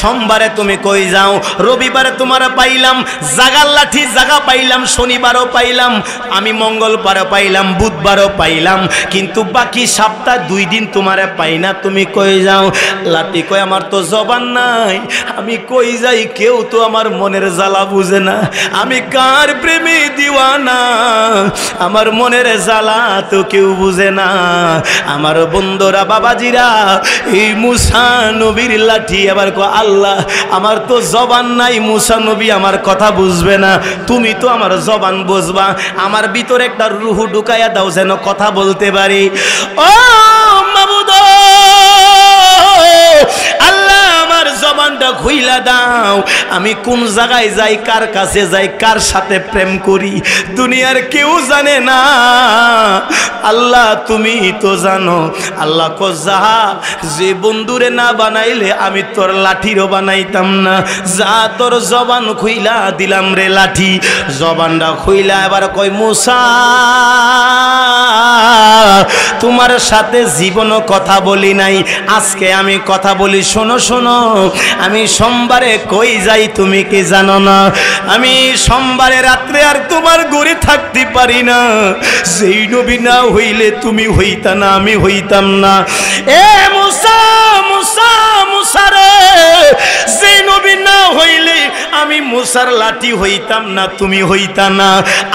সোমবারে তুমি কই যাও, রবিবারে তোমার পাইলাম, জাগার লাঠি জাগা পাইলাম, শনিবারও পাইলাম, আমি মঙ্গলবারও পাইলাম, বুধবারও পাইলাম, কিন্তু বাকি সপ্তাহ 2 দিন তোমারে পাই না, তুমি কই যাও? লাঠি কয় আমার তো জবান নাই, আমি কই যাই কেউ তো আমার মনের জ্বালা বুঝে না, আমি কার প্রেমে দিওয়ানা, আমার মনের জ্বালা তো কেউ বুঝে না। আমার বন্ধুরা বাবাজিরা, এই মুসা নবীর লাঠি আবার কো আল্লাহ আমার তো জবান নাই, মুসা নবী আমার কথা বুঝবে না, তুমি তো আমার জবান বুঝবা, আমার ভিতরে একটা রূহ ঢুকাইয়া দাও যেন কথা বলতে পারি। ও মাবুদ আল্লাহ আমার জবানটা খুইলা দাও, আমি কোন জায়গায় যাই, কার কাছে যাই, কার সাথে প্রেম করি, দুনিয়ার কেউ জানে না, আল্লাহ তুমি তো জানো। আল্লাহ কো যা, যে বন্ধুরে না বানাইলে আমি তোর লাঠিরও বানাইতাম না, যা তোর জবান খুইলা দিলাম রে লাঠি। জবানটা খুইলা এবার কই মুসা তোমার সাথে জীবনও কথা বলি নাই, আজকে আমি কথা বলি, শোনো শোনো, আমি সোমবারে কই যাই তুমি কি জানো না? আমি সোমবারে রাত্রে আর তোমার ঘরে থাকতে পারি না, সেই নবী না হইলে তুমি হইতা না, আমি হইতাম না। এ মুসা মুসা মুসা রে, সেই নবী না হইলে আমি মুসার লাঠি হইতাম না, তুমি হইতা না,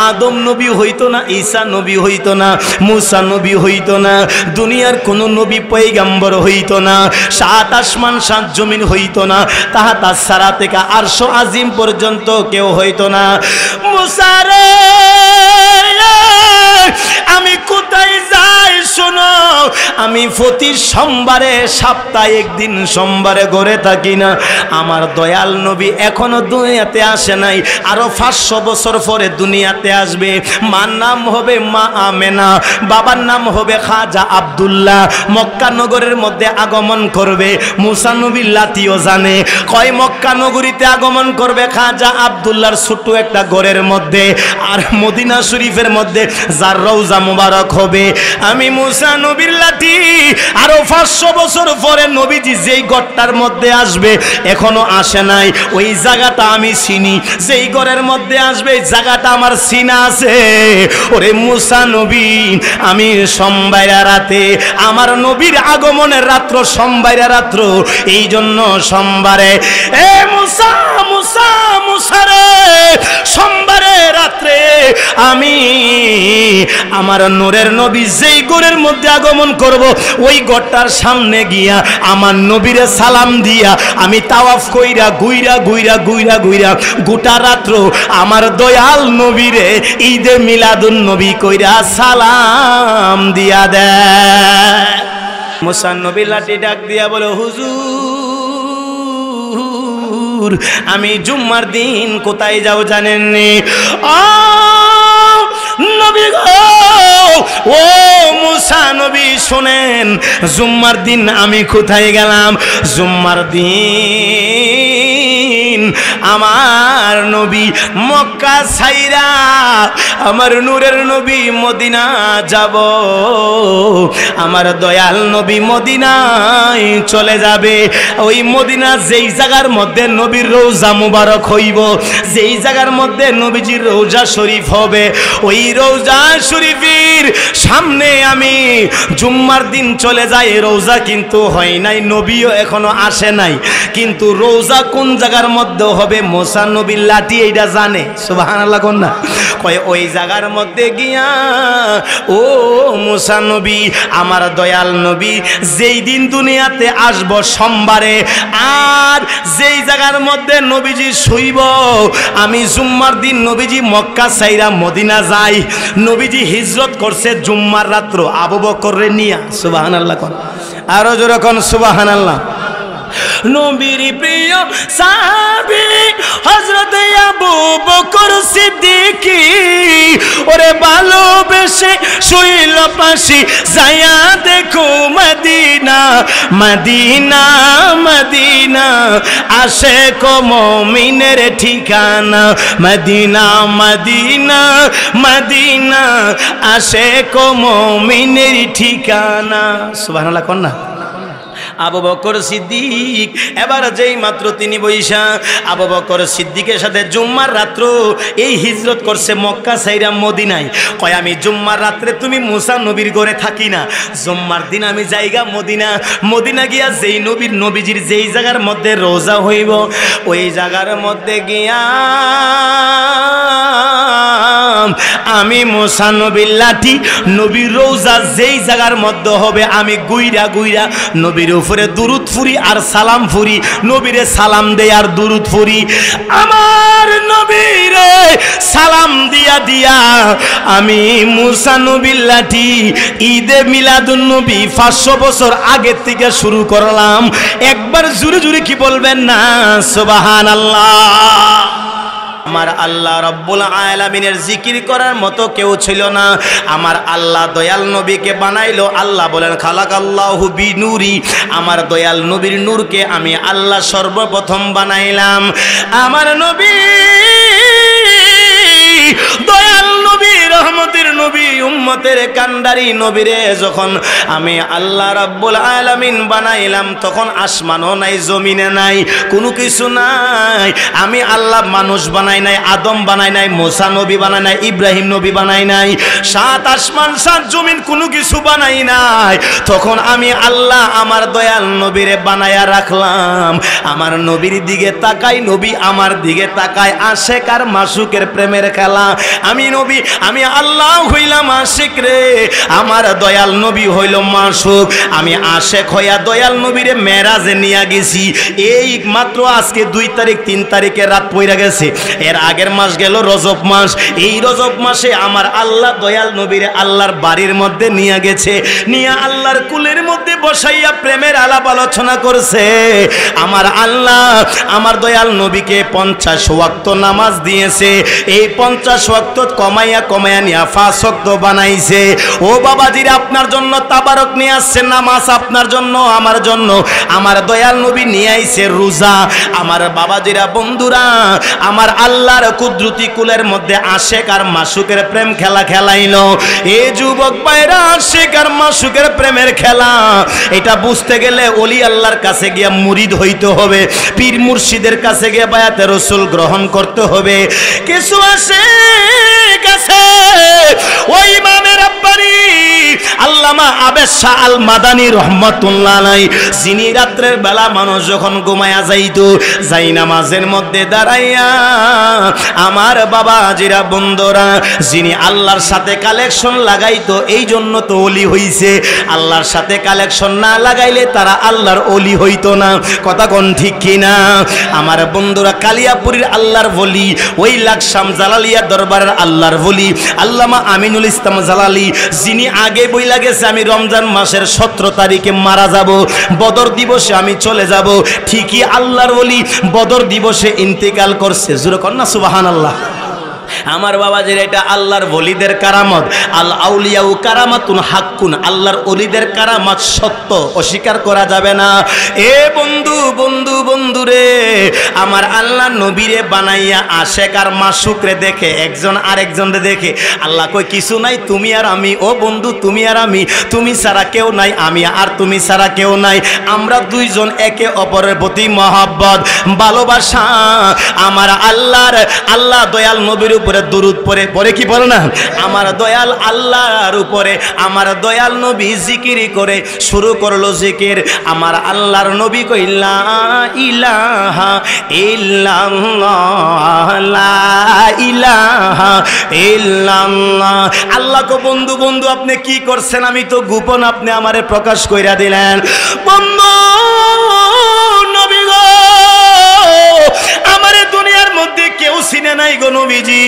আদম নবী হইতো না, ঈসা নবী হইতো না, মুসা নবী হইতো না, দুনিয়ার কোন নবী পয়গম্বর হইতো না, 7 আসমান 7 জমিন হইতো না, তাহাতা সারা থেকে আরশ আজিম পর্যন্ত কেউ হইতো না। মুসা রে আমি কোথায় যাই শোনো, আমি প্রতি সোমবারে সপ্তাহে 1 দিন সোমবারে ঘরে থাকি না। আমার দয়াল নবী এখনো দুনিয়াতে আসে নাই, আরো 500 বছর পরে দুনিয়াতে আসবে। মার নাম হবে মা আমেনা, বাবার নাম হবে খাজা আব্দুল্লাহ, মক্কা নগরের মধ্যে আগমন করবে। মুসা নবীর লাঠিও জানে, কয় মক্কা নগরীতে আগমন করবে খাজা আব্দুল্লাহর ছোট্ট একটা ঘরের মধ্যে, আর মদিনা শরীফের মধ্যে যার রওজা মুবারক হবে। আমি মুসা নবীর লাঠি আরো 500 বছর পরে নবীজি যেই ঘরটার মধ্যে আসবে, এখনো আসে নাই, ওই জায়গাটা আমি চিনি, যেই ঘরের মধ্যে আসবে এই জায়গাটা আমার চিনা আছে। ওরে মুসা নবী, আমি সোমবারে রাতে, আমার নবীর আগমনের রাত্র সোমবারে রাত্র, এই জন্য সোমবারে এ মুসা মুসা মুসা রে, সোমবারে রাত্রে আমি আমার নূরের নবী যেই ঘরের মধ্যে আগমন করব, ওই ঘরটার সামনে গিয়া আমার নবীরে সালাম দিয়া আমি তাওয়াফ কইরা গুইরা গুইরা গুইরা গুইরা গোটা রাত্র আমার দয়াল নবীরে ঈদে মিলাদুন নবী কইরা সালাম দিয়া দেয়। মুসা নবী লাঠি ডাক দিয়া বলে, হুজুর আমি জুম্মার দিন কোথায় যাও জানেননি? নবী গো, ও মুসা নবী শোনেন, জুম্মার দিন আমি কোথায় গেলাম? জুম্মার দিন আমার নবী মক্কা ছাইরা আমার নূরের নবী মদিনা যাব, আমার দয়াল নবী মদিনায় চলে যাবে। ওই মদিনা যেই জায়গার মধ্যে নবীর রওজা মুবারক হইব, যেই জায়গার মধ্যে নবীজির রওজা শরীফ হবে, ওই রওজা শরীফের সামনে আমি জুম্মার দিন চলে যাই। রওজা কিন্তু হয় নাই, নবীও এখনো আসে নাই, কিন্তু রওজা কোন জায়গার মধ্যে হবে মুসা নবীর লাঠি এইটা জানে। সুবহানাল্লাহ কোন না, কয় ওই জায়গার মধ্যে গিয়া ও মুসা নবী, আমার দয়াল নবী যেই দিন দুনিয়াতে আসব সোমবারে, আর যেই জায়গার মধ্যে নবীজি শুইব, আমি জুম্মার দিন নবীজি মক্কা ছাইরা মদিনা যাই। নবীজি হিজরত করছে জুম্মার রাত্র আবু বকরের নিয়া। সুবহানাল্লাহ কোন, আরো জোরে কোন সুবহানাল্লাহ। নবীর প্রিয় সাহাবী হযরত আবু বকর সিদ্দিক, ওরে ভালোবেসে শুইল পাশে, যায়া দেখো মদিনা মদিনা মদিনা, আশিক মুমিনের ঠিকানা, মদিনা মদিনা মদিনা, আশিক মুমিনের ঠিকানা। সুবহানাল্লাহ কোন না, আবু বকর সিদ্দিক এবার যেই মাত্র তিনি বৈশা আবু বকর সিদ্দিকের সাথে জুম্মার রাত্র এই হিজরত করছে মক্কা ছাইরা মদিনায়। কয় আমি জুম্মার রাত্রে তুমি মুসা নবীর ঘরে থাকি না, জুম্মার দিন আমি জায়গা মদিনা, মদিনা গিয়া যেই নবীজির যেই জায়গার মধ্যে রোজা হইব ওই জায়গার মধ্যে গিয়া আমি মুসা নবীর লাঠি নবীর রোজা যেই জায়গার মধ্যে হবে আমি গুইরা গুইরা নবীর উপরে দুরুদ ফুরি আর সালাম ফুরি, নবীরে সালাম দেই আর দুরুদ ফুরি। আমার নবীরে সালাম দিয়া দিয়া আমি মুসা নবীর লাঠি ঈদে মিলাদুন নবী 500 বছর আগের থেকে শুরু করলাম। একবার জুরে জুরে কি বলবেন না সুবহানাল্লাহ। আমার আল্লাহ রব্বুল আলামিনের জিকির করার মতো কেউ ছিল না। আমার আল্লাহ দয়াল নবীকে বানাইলো। আল্লাহ বলেন খালাকাল্লাহু বিনুরি, আমার দয়াল নবীর নূরকে আমি আল্লাহ সর্বপ্রথম বানাইলাম। আমার নবী দয়াল নবী রহমতের নবী উম্মতের কান্ডারি নবীরে যখন আমি আল্লাহ রাব্বুল আলামিন বানাইলাম তখন আসমানও নাই, জমিনে নাই, কোনো কিছু নাই। আমি আল্লাহ মানুষ বানাই নাই, আদম বানাই নাই, মুসা নবী বানাই নাই, ইব্রাহিম নবী বানাই নাই, 7 আসমান 7 জমিন কোনো কিছু বানাই নাই। তখন আমি আল্লাহ আমার দয়াল নবীরে বানায়া রাখলাম। আমার নবীর দিকে তাকাই, নবী আমার দিকে তাকায়, আশেক আর মাসুকের প্রেমের খেলা। আমি নবী, আমি আল্লাহ হইলাম আশিক রে, আমার দয়াল নবী হইল মাসুক। আমি আশেক হইয়া দয়াল নবীরে মেরাজে নিয়ে গেছি। এই মাত্র আজকে 2 তারিখ 3 তারিখে রাত পইরা গেছে। এর আগের মাস গেল রজব মাস। এই রজব মাসে আমার আল্লাহ দয়াল নবীরে আল্লাহর বাড়ির মধ্যে নিয়ে গেছে, নিয়ে আল্লাহর কুলের মধ্যে বসাইয়া প্রেমের আলাপ আলোচনা করছে। আমার আল্লাহ আমার দয়াল নবীকে 50 ওয়াক্ত নামাজ দিয়েছে। এই 50 ওয়াক্ত কমাইয়া কমাইয়া নিয়া 5 ওয়াক্ত বানাইছে। ও বাবাজিরা, আপনার জন্য তাবারক নিয়ে আসছে নামাজ, আপনার জন্য আমার জন্য। আমার দয়াল নবী নিয়ে আইছে রোজা। আমার বাবাজিরা বন্ধুরা, আমার আল্লাহর কুদরতি কুলের মধ্যে আশেক আর মাসুকের প্রেম খেলা খেলাইলো। এ যুবক ভাইরা, আশেক আর মাসুকের প্রেমের খেলা এটা বুঝতে গেলে ওলি আল্লাহর কাছে গিয়া মুরিদ হইতে হবে, পীর মুর্শিদের কাছে গিয়ে বায়াতে রাসূল গ্রহণ করতে হবে। কিছু আসে গেছে ওই ইমামে রাব্বানি আল্লামা আবেদ শাহ আল মাদানী রহমাতুল্লাহ আলাইহি, যিনি রাত্রের বেলা মানুষ যখন ঘুমায়া যাইতো যাই নামাজের মধ্যে দাঁড়াইয়া আমার বাবাজিরা বন্ধুরা, যিনি আল্লাহর সাথে কালেকশন লাগাইতো, এই জন্য তো ওলি হইছে। আল্লাহর সাথে কালেকশন না লাগাইলে তারা আল্লাহর ওলি হইতো না। কথা কোন ঠিক কিনা? আমার বন্ধুরা, কালিয়াপুরীর আল্লাহর ওলি, ওই লাকসাম জালালিয়া দরবারের আল্লাহর ওলি আল্লামা আমিনুল ইসলাম জালালি, যিনি আগে বইলা গেছে আমি রমজান মাসের 17 তারিখে মারা যাব, বদর দিবসে আমি চলে যাব। ঠিকই আল্লাহর ওলি বদর দিবসে ইন্তেকাল করছে। জোরে কর না সুবহানাল্লাহ। আমার বাবাজির এটা আল্লাহর ওলিদের কারামত। আল আউলিয়াউ কারামাতুন হাক্কুন, আল্লাহর ওলিদের কারামত সত্য, অস্বীকার করা যাবে না। এ বন্ধু বন্ধু বন্ধু রে, আমার আল্লাহ নবীরে বানাইয়া আশেক আর মাসুকরে দেখে, একজন আরেকজনরে দেখে আল্লাহ কই কিছু নাই, তুমি আর আমি। ও বন্ধু, তুমি আর আমি, তুমি ছাড়া কেউ নাই, আমি আর তুমি ছাড়া কেউ নাই। আমরা দুইজন একে অপরের প্রতি মহব্বত ভালোবাসা। আমার আল্লাহ দয়াল নবীর উপরে দুরূদ পড়ে পড়ে কি বলে না, আমার দয়াল আল্লাহর উপরে আমার দয়াল নবী জিকির করে শুরু করলো জিকির। আমার আল্লাহর নবী কই লা ইলাহা ইল্লাল্লাহ লা ইলাহা ইল্লাল্লাহ। আল্লাহ কো বন্ধু বন্ধু আপনি কি করছেন? আমি তো গোপন, আপনি আমারে প্রকাশ কইরা দিলেন। বন্ধু নবী গো, আমারে দুনিয়ার মধ্যে কেউ চিনে নাই গো নবীজি।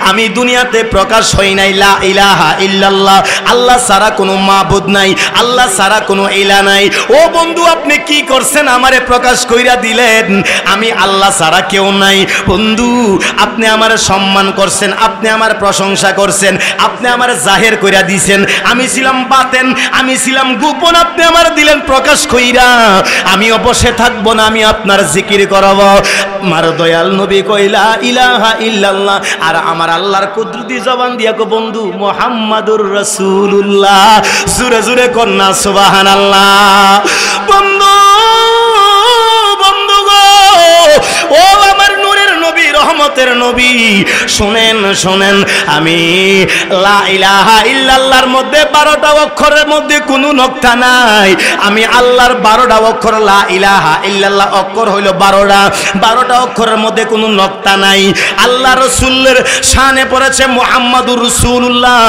আমি দুনিয়াতে প্রকাশ হই নাই লা ইলাহা ইল্লাল্লাহ, আল্লাহ ছাড়া কোনো মাবুদ নাই, আল্লাহ ছাড়া কোনো ইলা নাই। ও বন্ধু, আপনি কি করছেন? আমারে প্রকাশ কইরা দিলেন আমি আল্লাহ ছাড়া কেউ নাই। বন্ধু, আপনি আমারে সম্মান করছেন, আপনি আমার প্রশংসা করছেন, আপনি আমার জাহের কইরা দিছেন। আমি ছিলাম বাতেন, আমি ছিলাম গোপন, আপনি আমার দিলেন প্রকাশ কইরা। আমিও বসে থাকবো না, আমি আপনার জিকির করব। আমার দয়াল নবী কইলা ইলাহা ইল্লাল্লাহ, আর আমার আল্লাহর কুদরতি জবান দিয়া কো বন্ধু মুহাম্মাদুর রাসূলুল্লাহ। জোরে জোরে কন্না সুবহানাল্লাহ। বন্ধু বন্ধু গো, ও আমার নূরের নবী, রহমতের নবী, শুনেন শুনেন, আমি লা ইলাহা ইল্লাল্লাহর মধ্যে 12টা অক্ষরের মধ্যে কোনো নকতা নাই। আমি আল্লাহর 12টা অক্ষর, লা ইলাহা ইল্লাল্লাহ অক্ষর হইল 12টা অক্ষরের মধ্যে কোনো নকতা নাই। আল্লাহ রসুলের শানে পড়েছে মুহাম্মাদুর রাসূলুল্লাহ।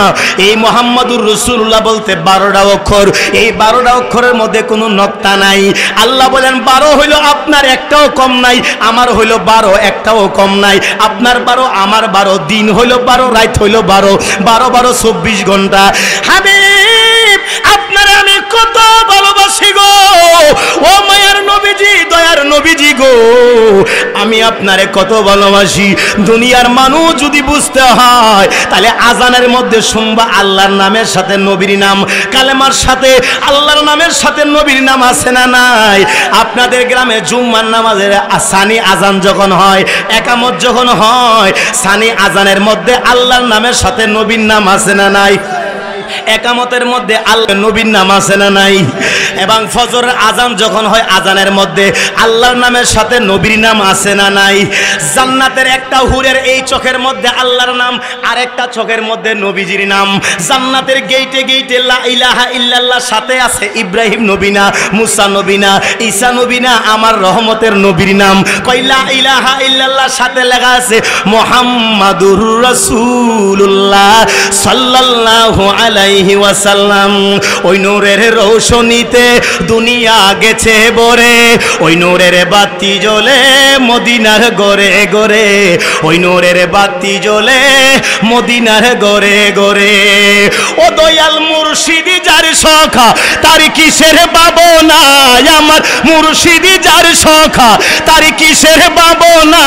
এই মুহাম্মাদুর রাসূলুল্লাহ বলতে 12টা অক্ষর, এই 12টা অক্ষরের মধ্যে কোনো নকতা নাই। আল্লাহ বলেন 12 হইল আপনার একটাও কম নাই, আমার হইল 12 একটাও কম নাই। আপনার 12 আমার 12, দিন হইল 12, রাত হইল 12, 12 12 24 ঘন্টা। হাবিব আপনারে আমি কত ভালোবাসি গো, ও মায়ার নবীজি, দয়ার নবীজি গো, আমি আপনারে কত ভালোবাসি। দুনিয়ার মানুষ যদি বুঝতে হয় তাহলে আজানের মধ্যে শুনবা আল্লাহর নামের সাথে নবীর নাম, কালেমার সাথে আল্লাহর নামের সাথে নবীর নাম আছে না নাই? আপনাদের গ্রামে জুম্মার নামাজের সানি আজান যখন হয়, একামত যখন হয়, সানি আজানের মধ্যে আল্লাহর নামের সাথে নবীর নাম আছে না নাই? একামতের মধ্যে আল্লাহ নবীর নাম আছে না নাই? এবং ফজরের আজান যখন হয়, আজানের মধ্যে আল্লাহর নামের সাথে নবীর নাম আছে না নাই? জান্নাতের একটা হুরের এই চোখের মধ্যে আল্লাহর নাম, আর একটা চোখের মধ্যে নবীজির নাম। জান্নাতের গেইটে গেইটে লা ইলাহা ইল্লাল্লাহ সাথে আছে ইব্রাহিম নবী না, মুসা নবী না, ঈসা নবী না, আমার রহমতের নবীর নাম। কই লা ইলাহা ইল্লাল্লাহ সাথে লেখা আছে মুহাম্মাদুর রাসূলুল্লাহ সাল্লাল্লাহু আলাইহি ওয়াসাল্লাম। ওই নূরের রৌশনীতে দুনিয়া গেছে ভরে, ওই নূরের বাতি জ্বলে মদিনার ঘরে ঘরে, ওই নূরের বাতি জ্বলে মদিনার ঘরে ঘরে। ও দয়াল মুর্শিদি যার সখা, তার কিসের ভাবনা, আমার মুর্শিদি যার সখা, তার কিসের ভাবনা।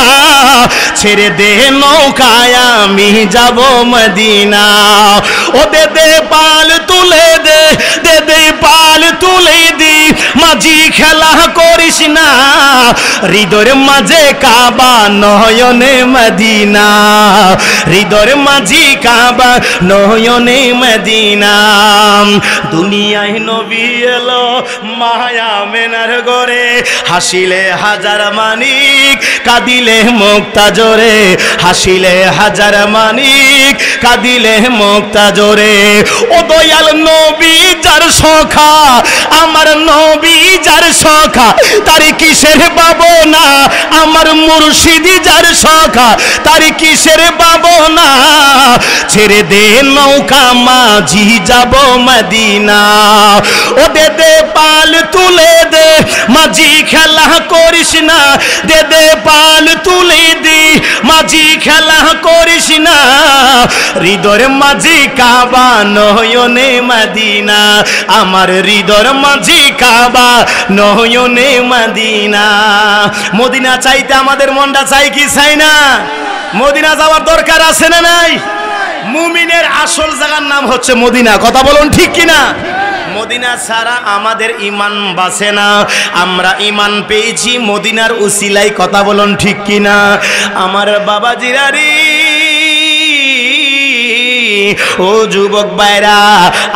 ছেড়ে দে নৌকায় আমি যাব মদিনা, ও দে দে পাল তুলে দে, দে দে পাল তুলে দি, মাঝি খেলা করিস না, হৃদয়ের মাঝে কাবা নয়নে মদিনা, হৃদয়ের মাঝি কাবা নয়নে মদিনা। দুনিয়ায় নবী এলো মায়া মেনার ঘরে, হাসিলে হাজার মানিক, কাঁদিলে মুক্তা জোরে, হাসিলে হাজার মানিক, কাঁদিলে মুক্তা জোরে। ও দয়াল নবী যার সখা, আমার নবী যার সখা, তার কিসের ভাবনা, আমার মুর্শিদি যার সখা, তার কিসের ভাবনা। ছেড়ে দে নৌকা মাঝি যাব মদিনা, ও দে দে পাল তুলে দে, মাঝি খেলা করিস না, দে দে পাল তুলে দি, মাঝি খেলা করিস না, হৃদয়ের মাঝি কাবা নয়নে মদিনা, আমার হৃদয়ের মাঝি কাবা নয়নে মদিনা। মদিনা চাইতে আমাদের মনটা চাই কি চাই না? মদিনা যাওয়ার দরকার আছে না নাই? মুমিনের আসল জায়গার নাম হচ্ছে মদিনা, কথা বলুন ঠিক কিনা? মদিনা ছাড়া আমাদের ঈমান বাঁচে না। আমরা ঈমান পেয়েছি মদিনার উসিলায়, কথা বলুন ঠিক কিনা? আমার বাবাজিরারি, ও যুবক ভাইরা,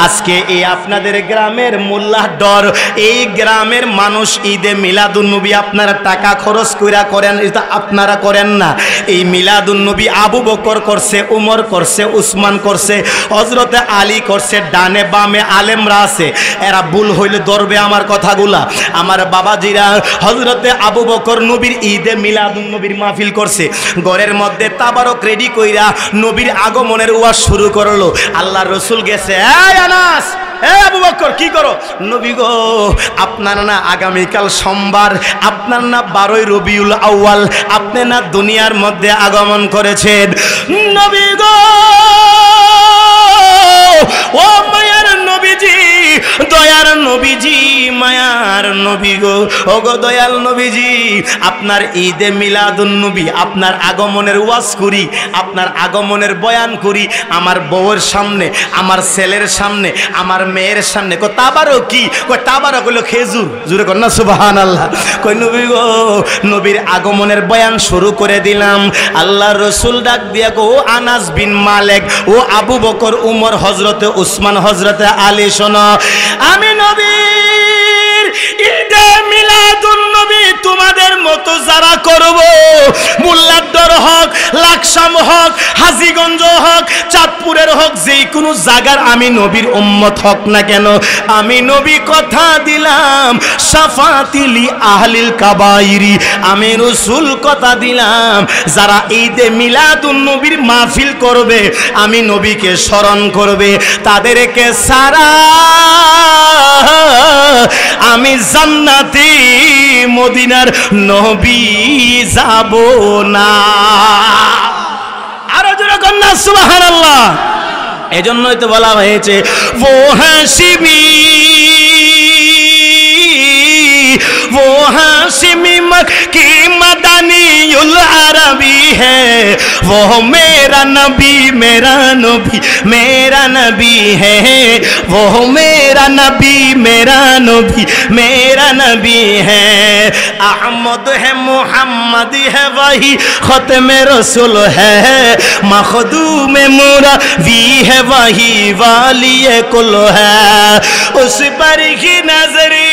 আজকে এই আপনাদের গ্রামের মোল্লাহ ডর, এই গ্রামের মানুষ ঈদে মিলাদুন্নবী আপনারা টাকা খরচ কইরা করেন, এটা আপনারা করেন না। এই মিলাদুন্নবী আবু বকর করছে, উমর করছে, উসমান করছে, হযরতে আলী করছে, ডানে বামে আলেমরা আছে, এরা ভুল হইলে ধরবে আমার কথাগুলা। আমার বাবাজিরা, হযরতে আবু বকর নবীর ঈদে মিলাদুন্নবীর মাহফিল করছে, ঘরের মধ্যে তাবারক রেডি কইরা নবীর আগমনের ওয়াজ শুরু করলো। আল্লাহর রাসূল গেছে, এই আনাস, এ আবু বকর কি করো? নবী গো, আপনার না আগামীকাল সোমবার, আপনার না 12ই রবিউল আউয়াল, আপনি না দুনিয়ার মধ্যে আগমন করেছেন। নবী গো, ও মায়ার নবীজি, দয়ার নবীজি, মায়ার নবী গো, ও গো দয়াল নবীজি, আপনার ঈদে মিলাদুন্নবী, আপনার আগমনের ওয়াজ করি, আপনার আগমনের বয়ান করি, আমার বউয়ের সামনে, আমার ছেলের সামনে, আমার মেয়ের সামনে। কই তাবারক কি? কই তাবারক হলো খেজুর। জোরে কর না সুবহানাল্লাহ। কই নবী গো, নবীর আগমনের বয়ান শুরু করে দিলাম। আল্লাহর রাসূল ডাক দিয়া গো, ও আনাস বিন মালিক, ও আবু বকর, উমর, হযরতে উসমান, হযরতে আলী, শোনো, আমি নবীর ঈদ ঈদে মিলাদুন নবী তোমাদের মতো যারা করব, মোল্লারডর হক, লাকসাম হক, হাজীগঞ্জ হক, চাঁদপুরের হক, যে কোনো জায়গার আমি নবীর উম্মত হক না কেন, আমি নবী কথা দিলাম শাফাতিলি আহলিল কাবাইরি, আমি রাসূল কথা দিলাম যারা ঈদে মিলাদুন নবীর মাহফিল করবে, আমি নবীকে স্মরণ করবে, তাদেরকে সারা আমি জান্নাতি মদিনার নবী যাব না। আরো জোরে কন্যা সুবহানাল্লাহ। এজন্যই তো বলা হয়েছে वो हाशिमी वो हाशिमी मक्की मदनीउल अरबी है, वो मेरा नबी मेरा नबी मेरा नबी है, वो मेरा नबी मेरा नबी मेरा नबी है, अहमद है मोहम्मद है वही खत्म रसूल है, मखदूम मुरवी है वही वाली कुल है, उस पर ही नजरी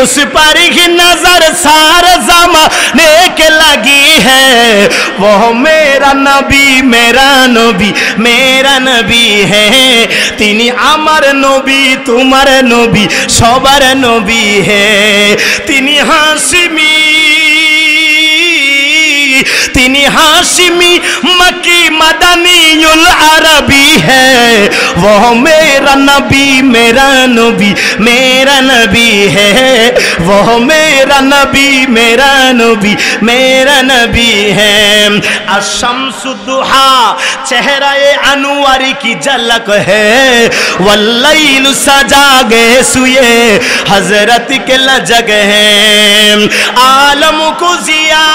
उस पर ही नजर सारे ज़माने के लगी है, वो मेरा नबी मेरा नबी मेरा नबी है, तिनी आमार नबी तुम्हार नबी सबार नबी है, तिनी हाशिमी तिनी हाशिमी मक्की मदनीउल अरबी है, वो मेरा नबी मेरा नबी मेरा नबी है, वो मेरा नबी मेरा नबी मेरा नबी है, अशम्सुद्दुहा चेहरा-ए अनवारी की झलक है, वल्लैल सजा गए सुए हजरत के लजग है, आलम को जिया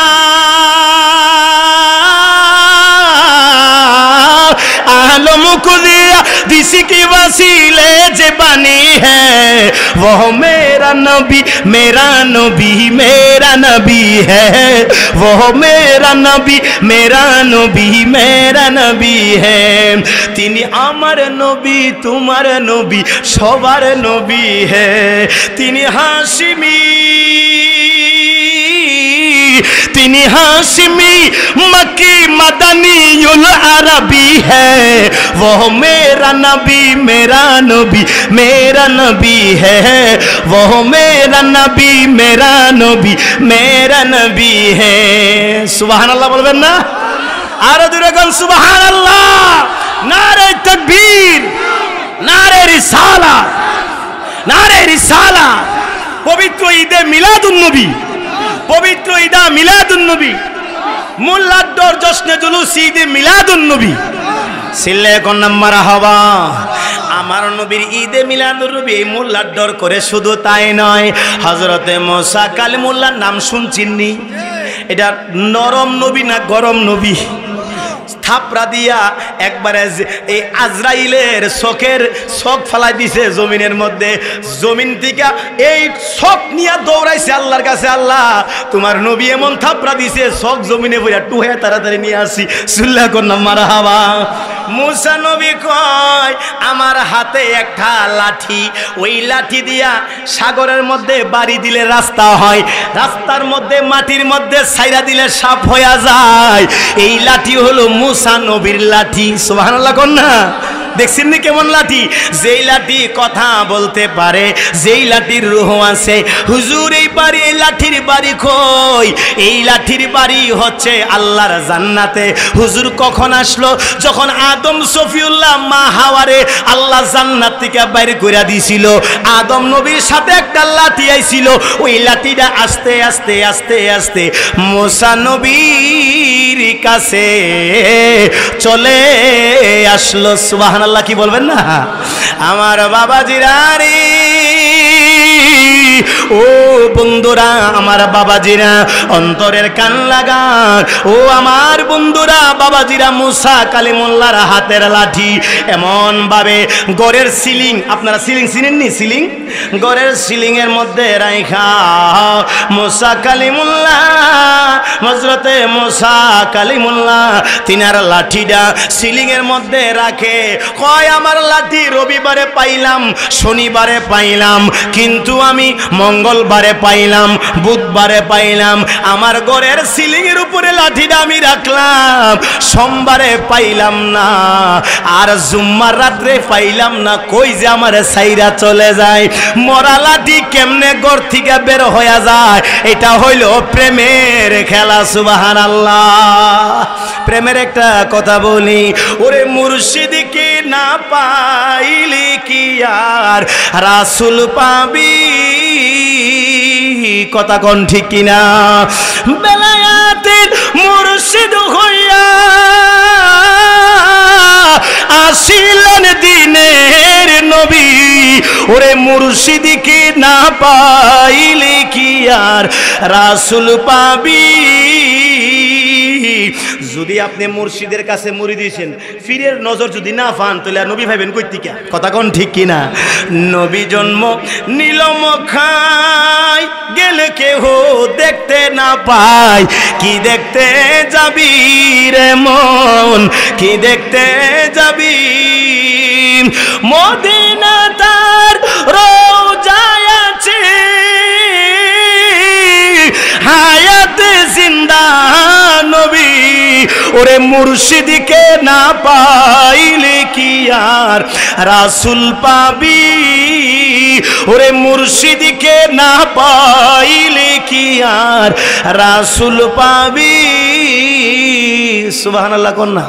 आलम को दिया जिसकी वसीले जे बनी है, वो मेरा नबी मेरा नबी मेरा नबी है, वो मेरा नबी मेरा नबी मेरा नबी है, तिनी आमार नबी तुम्हार नबी सबार नबी है, तिनी हाशिमी तिनी हाशिमी मक्की मदनीउल अरबी है, वो मेरा नबी मेरा नबी मेरा नबी है, वो मेरा नबी मेरा नबी मेरा नबी है। सुबहानाल्लाह बोलবেন না? আরো জোরে বলুন সুবহানাল্লাহ। নারে তাকবীর, নারে রিসালাত, নারে রিসালাত। পবিত্র ঈদে মিলাদুন নবী, পবিত্র ঈদে মিলাদুন নবী, মোল্লারডর জশ্নে জুলুস ঈদে মিলাদুন নবী, সিল্লে কোন মারহাবা। আমার নবীর ঈদে মিলাদুন নবী এই মোল্লারডর করে শুধু তাই নয়, হযরতে মুসা কালিমুল্লাহর নাম শুনছিননি? এটা নরম নবী না গরম নবী? থাপড়া দিয়া একবারে এই আজরাইলের চোখের চোখ ফেলাই দিছে জমিনের মধ্যে, জমিন থেকে এই চোখ নিয়ে দৌড়াইছে আল্লাহর কাছে, আল্লাহ তোমার নবী এমন থাপড়া দিছে চোখ জমিনে পড়ে টুহে তাড়াতাড়ি নিয়ে আসি। সুল্লাহ কন্যা মারহাবা। মুসা নবী কয় আমার হাতে একটা লাঠি, ওই লাঠি দিয়া সাগরের মধ্যে বাড়ি দিলে রাস্তা হয়, রাস্তার মধ্যে মাটির মধ্যে ছাইরা দিলে সাপ হয়ে যায়, এই লাঠি হলো মুসা নবীর লাঠি। সুবহানাল্লাহ কন্যা। দেখছেন নি কেমন লাঠি? যেই লাঠি কথা বলতে পারে, যেই লাঠির রূহ আছে। হুজুর এই বাড়ি, এই লাঠির বাড়ি কই? এই লাঠির বাড়ি হচ্ছে আল্লাহর জান্নাতে। হুজুর কখন আসলো? যখন আদম সফিউল্লাহ মা হাওয়ারে আল্লাহ জান্নাত থেকে বাইরে করে দিয়েছিল, আদম নবীর সাথে একটা লাঠি আইছিল, ওই লাঠিটা আস্তে আস্তে আস্তে আস্তে মুসা নবীর কাছে চলে আসলো। সুবহানাল্লাহ। কি বলবেন না? আমার বাবাজিরা রে, ও বন্ধুরা আমার বাবাজিরা অন্তরের কান লাগান, ও আমার বন্ধুরা বাবাজিরা, মুসা কালিমুল্লাহর হাতের লাঠি এমন ভাবে গড়ের সিলিং, আপনারা সিলিং চিনেননি? সিলিং, গড়ের সিলিং এর মধ্যে রাইখা মুসা কালিমুল্লাহ, হযরতে মুসা কালিমুল্লাহ তিনার লাঠিটা সিলিং এর মধ্যে রাখে। কয় আমার লাঠি রবিবারে পাইলাম, শনিবারে পাইলাম, কিন্তু আমি মঙ্গলবারে পাইলাম, বুধবারে পাইলাম। আমার ঘরের সিলিং এর উপরে লাঠিটা আমি রাখলাম, সোমবারে পাইলাম না, আর জুম্মার রাত্রে পাইলাম না। কই যে আমার সাইরা চলে যায়। মরা লাঠি কেমনে ঘর থেকে বের হয়ে যায়? এটা হইল প্রেমের খেলা। সুবহানাল্লাহ। প্রেমের একটা কথা বলি, ওরে মুর্শিদকে না পাইলি কি আর রাসূল পাবি? কথা কোন ঠিক কিনা? বেলায়েতের মুর্শিদ হইয়া আসিলেন দিনের নবী, ওরে মুর্শিদকে না পাইলি কি আর রাসূল পাবি? যদি আপনি মুর্শিদের কাছে মুরিদ হইছেন, ফিরের নজর যদি না পান, তাহলে নবী ভাইবেন কই থেকে? কথা কোন ঠিক কিনা? নবী জন্ম নিল মক্কায়, গেলে কেহ দেখতে না পায়। কি দেখতে যাবি রে মন, কি দেখতে যাবি? মদিনা তার রওজায় আছে, হায়াতে জিন্দা নবী, ওরে মুর্শিদকে না পাইলে কি আর রাসূল পাবি? ওরে মুর্শিদকে না পাইলে কি আর রাসূল পাবি? সুবহানাল্লাহ কোন না?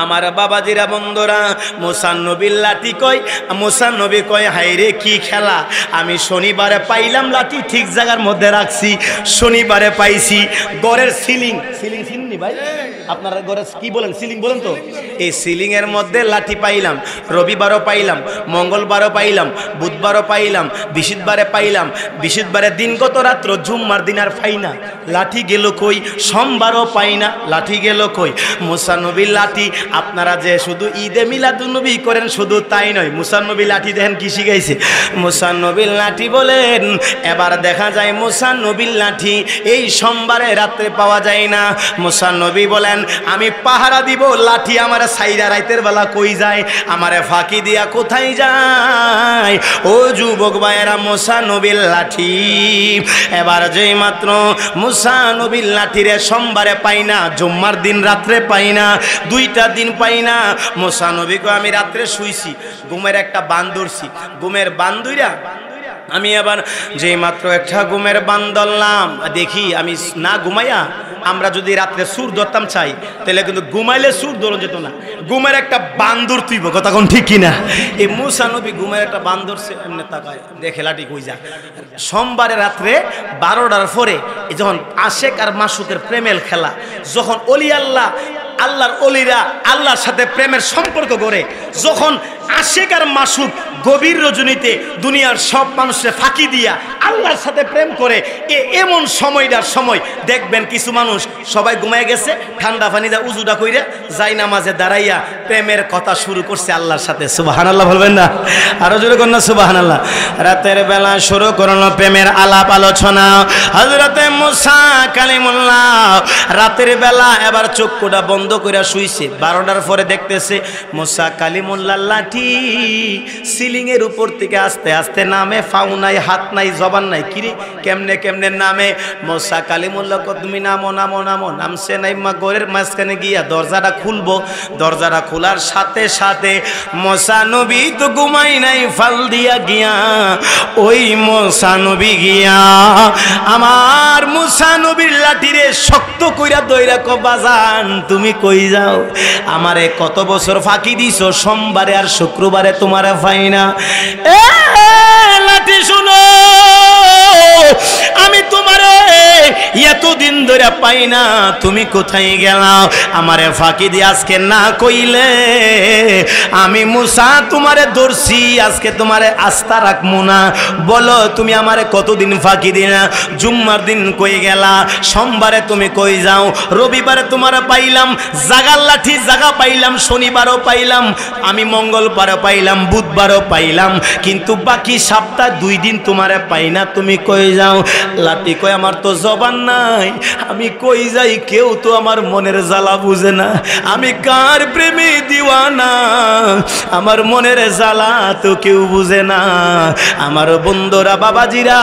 আমার বাবাজিরা বন্ধুরা, মুসা নবীর লাঠি কয়, মুসা নবী কয় হায়রে কি খেলা, আমি শনিবারে পাইলাম লাঠি ঠিক জায়গার মধ্যে রাখছি, শনিবারে পাইছি গড়ের সিলিং, সিলিং চিনি ভাই আপনারা গড়ের কি বলেন? সিলিং বলেন তো। এই সিলিং এর মধ্যে লাঠি পাইলাম, রবিবারও পাইলাম, মঙ্গলবারও পাইলাম, বুধবারও পাইলাম, বৃহস্পতিবারে পাইলাম, বৃহস্পতিবারের দিন গত রাত্র, জুম্মার দিন আর পাই না। লাঠি গেল কই? সোমবারও পাই না, লাঠি গেল কই? মুসা নবীর লাঠি। আপনারা যে শুধু ঈদে মিলাদুন্নবী করেন, শুধু তাই নয়, মুসা নবী লাঠি দেখেন কি শিখাইছে? মুসা নবীর লাঠি বলেন। এবার দেখা যায় মুসা নবীর লাঠি এই সোমবারে রাত্রে পাওয়া যায় না। মুসা নবী বলেন আমি পাহারা দিব, লাঠি আমার সাইরা রাইতের বেলা কই যায়, আমারে ফাঁকি দিয়া কোথায় যায়? ও যুবক ভাইয়েরা, মুসা নবীর লাঠি। এবার যেই মাত্র মুসা নবীর লাঠিরে সোমবারে পাই না, জুম্মার দিন রাত্রে পাই না, দুইটা দিন পাই না। মুসা নবী কয় আমি রাত্রে শুইছি, ঘুমের একটা বান ধরছি, ঘুমের বান ধইরা আমি আবার যেই মাত্র একটা ঘুমের বান ধরলাম, দেখি আমি না ঘুমাইয়া, আমরা যদি রাত্রে সুর ধরতাম চাই, তাহলে কিন্তু ঘুমাইলে সুর ধরো যেত না, ঘুমের একটা বান ধরতেইব। কথা কোন ঠিক কিনা? এই মুসা নবী ঘুমের একটা বান ধরছে, এমনি তাকায় দেখে লাঠি কই যা। সোমবারে রাত্রে 12টার পরে যখন আশেক আর মাসুকের প্রেমের খেলা, যখন অলি আল্লাহ, আল্লাহর অলিরা আল্লাহর সাথে প্রেমের সম্পর্ক গড়ে, যখন আশেক আর মাসুক গভীর রজনীতে দুনিয়ার সব মানুষের ফাঁকি দিয়া আল্লাহর সাথে প্রেম করে, এমন সময়টার সময় দেখবেন কিছু মানুষ সবাই ঘুমায় গেছে, ঠান্ডা পানি দা উজুটা কইরা যাই নামাজে দাঁড়াইয়া প্রেমের কথা শুরু করছে আল্লাহর সাথে। সুবহানাল্লাহ বলবেন না? আরো জোরে কর না সুবহানাল্লাহ। রাতের বেলা শুরু করলো প্রেমের আলাপ আলোচনা। হযরতে মুসা কালিমুল্লাহ রাতের বেলা এবার চক্ষুটা বন্ধ করে শুইছে। 12টার পরে দেখতেছে মুসা কালিমুল্লাহ লাঠি সিলিং এর উপর থেকে আস্তে আস্তে নামে, ফাউ নাই, হাত নাই, জবান নাই, কিরে কেমনে কেমনে নামে। মুসা কালিমুল্লাহ তুমি নামো নামো নামো, নামছে নাই, মা ঘরের মাঝখানে গিয়া দরজাটা খুলবো, দরজাটা খোলার সাথে সাথে মুসা নবী তো ঘুমাই নাই, ফাল দিয়া গিয়া ওই মুসা নবী গিয়া আমার মুসা নবীর লাঠিরে শক্ত কইরা দইরা কো বাজান তুমি কই যাও? আমারে কত বছর ফাঁকি দিছো, সোমবারে আর শুক্রবারে তোমারে পাই না। এ লাঠি শুনো, আমি তোমারে দিন ধরে পাই না, তুমি কোথায় গেলাও? আমারে ফাঁকি দিয়ে আজকে না কইলে আমি মুসা তোমারে ধরছি, আজকে তোমারে আস্থা রাখবো না। বলো তুমি আমারে কতদিন ফাঁকি দিলা? জুম্মার দিন কই গেলা? সোমবারে তুমি কই যাও? রবিবারে তোমারে পাইলাম, জাগার লাঠি জাগা পাইলাম, শনিবারও পাইলাম, আমি মঙ্গলবারও পাইলাম, বুধবারও পাইলাম, কিন্তু বাকি সপ্তাহ 2 দিন তোমারে পাই না, তুমি কই যাও? লাঠি কই আমার তো জবান নাই, আমি কই যাই কেউ তো আমার মনের জ্বালা বুঝে না, আমি কার প্রেমে দিওয়ানা, আমার মনের জ্বালা তো কেউ বুঝে না। আমার বন্ধুরা বাবাজিরা,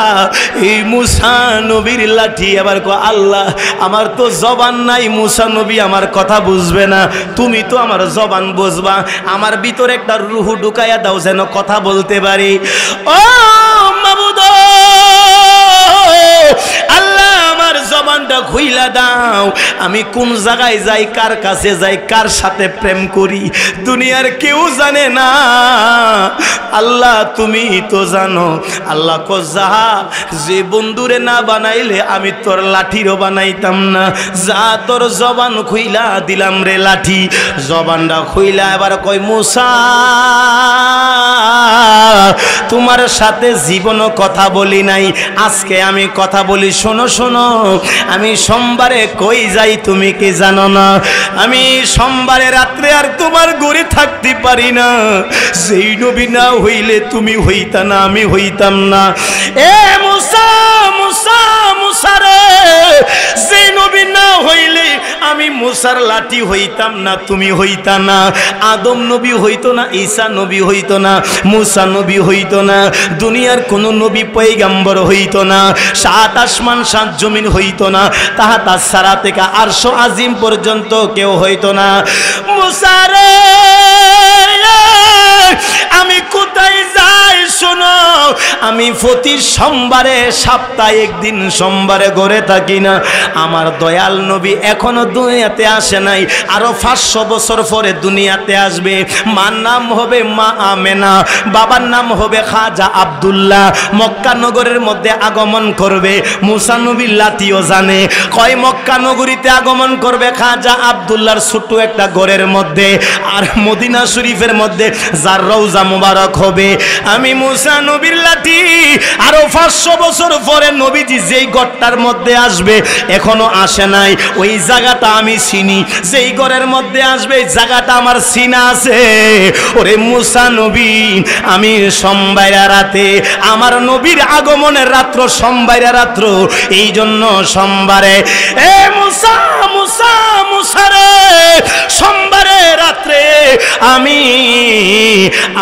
এই মুসা নবীর লাঠি আবার কো আল্লাহ আমার তো জবান নাই, মুসা নবী আমার কথা বুঝবে না, তুমি তো আমার জবান বুঝবা, আমার ভিতরে একটা রূহ ঢুকাইয়া দাও যেন কথা বলতে পারি। ও মাবুদ আল্লাহ আমার জবানটা খুইলা দাও, আমি কোন জায়গায় যাই, কার কাছে যাই, কার সাথে প্রেম করি, দুনিয়ার কেউ জানে না, আল্লাহ তুমি তো জানো। আল্লাহ কো যা, যে বন্ধুরে না বানাইলে আমি তোর লাঠিরও বানাইতাম না, যা তোর জবান খুইলা দিলাম রে লাঠি। জবানটা খুইলা এবার কই মুসা তোমার সাথে জীবনও কথা বলি নাই, আজকে আমি কথা বলি, শোনো শোনো, আমি সোমবারে কই যাই তুমি কি জানো না? আমি সোমবারে রাত্রে আর তোমার ঘরে থাকতে পারি না, যেই নবী না হইলে তুমি হইতা না, আমি হইতাম না। এ মুসা মুসা মুসা রে, যেই নবী না হইলে আমি মুসার লাঠি হইতাম না, তুমি হইতা না, আদম নবী হইতো না, ঈসা নবী হইতো না, মুসা নবী হইতো না, দুনিয়ার কোন নবী পয়গম্বর হইতো না, 7 আসমান 7 জমিন হইতো না, তাহাতা সারা থেকে আরশ আজিম পর্যন্ত কেউ হইতো না। মুসা রে আমি কোথায় যাই শোনো, আমি প্রতি সোমবারে সপ্তাহে 1 দিন সোমবারে ঘরে থাকি না। আমার দয়াল নবী এখনো দুনিয়াতে আসে নাই, আরো 500 বছর পরে দুনিয়াতে আসবে। মার নাম হবে মা আমেনা, বাবার নাম হবে খাজা আব্দুল্লাহ, মক্কা নগরের মধ্যে আগমন করবে। মুসা নবীর লাঠিও জানে, কয় মক্কা নগরীতে আগমন করবে খাজা আব্দুল্লাহর ছোট্ট একটা ঘরের মধ্যে, আর মদিনা শরীফের মধ্যে যার রওজা মুবারক হবে। আমি মুসা নবীর লাঠি আরো 500 বছর পরে নবীজি যেই ঘরটার মধ্যে আসবে, এখনো আসে নাই, ওই জায়গাটা আমি চিনি, যেই ঘরের মধ্যে আসবে এই জায়গাটা আমার চিনা আছে। ওরে মুসা নবী, আমি সোমবারে রাতে, আমার নবীর আগমনের রাত্র সোমবারে রাত্র, এই জন্য সোমবারে এ মুসা মুসা মুসা রে, সোমবারে রাত্রে আমি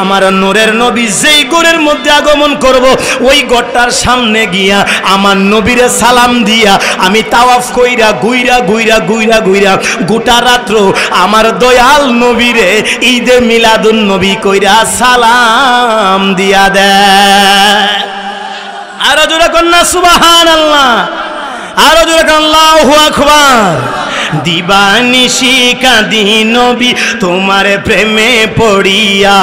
আমার নূরের নবী যেই ঘরের মধ্যে আগমন করব, ওই ঘরটার সামনে গিয়া আমার নবীরে সালাম দিয়া আমি তাওয়াফ কইরা গুইরা গুইরা গুইরা গুইরা গোটা রাত্র আমার দয়াল নবীরে ঈদে মিলাদুন নবী কইরা সালাম দিয়া দেয়। আরো জোরে কন্যা সুবহানাল্লাহ, আরো জোরে কন্যা আল্লাহু আকবার। দিবানিশি কাঁদি নবী তোমার প্রেমে পড়িয়া,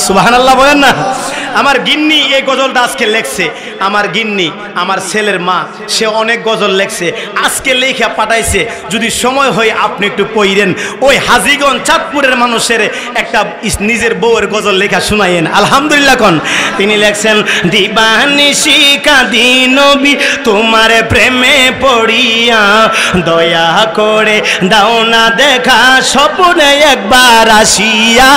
সুবহানাল্লাহ বলেন না। আমার গিন্নি এই গজলটা আজকে লেখছে, আমার গিন্নি আমার ছেলের মা, সে অনেক গজল লেখছে, আজকে লেখা পাঠাইছে, যদি সময় হয় আপনি একটু পড়েন। ওই হাজীগঞ্জ চাঁদপুরের মানুষের একটা নিজের বউয়ের গজল লেখা শুনাইয়েন, আলহামদুলিল্লাহ কোন। তিনি লেখছেন, দিবানিশি কাঁদি নবী তোমার প্রেমে পড়িয়া, দয়া করে দাও না দেখা স্বপ্নে একবার আসিয়া,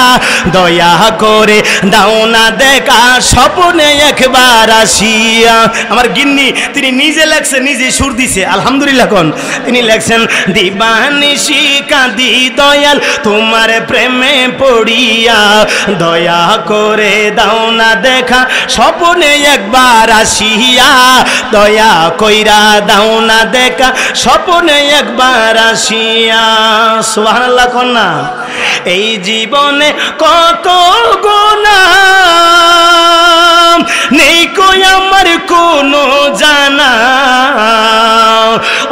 দয়া করে দাও না দেখা স্বপ্নে একবার আসিয়া। আমার গিন্নি তিনি নিজে লেখছে, নিজে সুর দিছে, আলহামদুলিল্লাহ কোন। তিনি লেখছেন, দিবানিশি কাঁদি দয়াল তোমার প্রেমে পড়িয়া, দয়া করে দাও না দেখা স্বপ্নে একবার আসিয়া, দয়া কইরা দাও না দেখা স্বপ্নে একবার আসিয়া। সুবহানাল্লাহ কোন না। এই জীবনে কত গুনাহ নেই কই আমার কোনো জানা,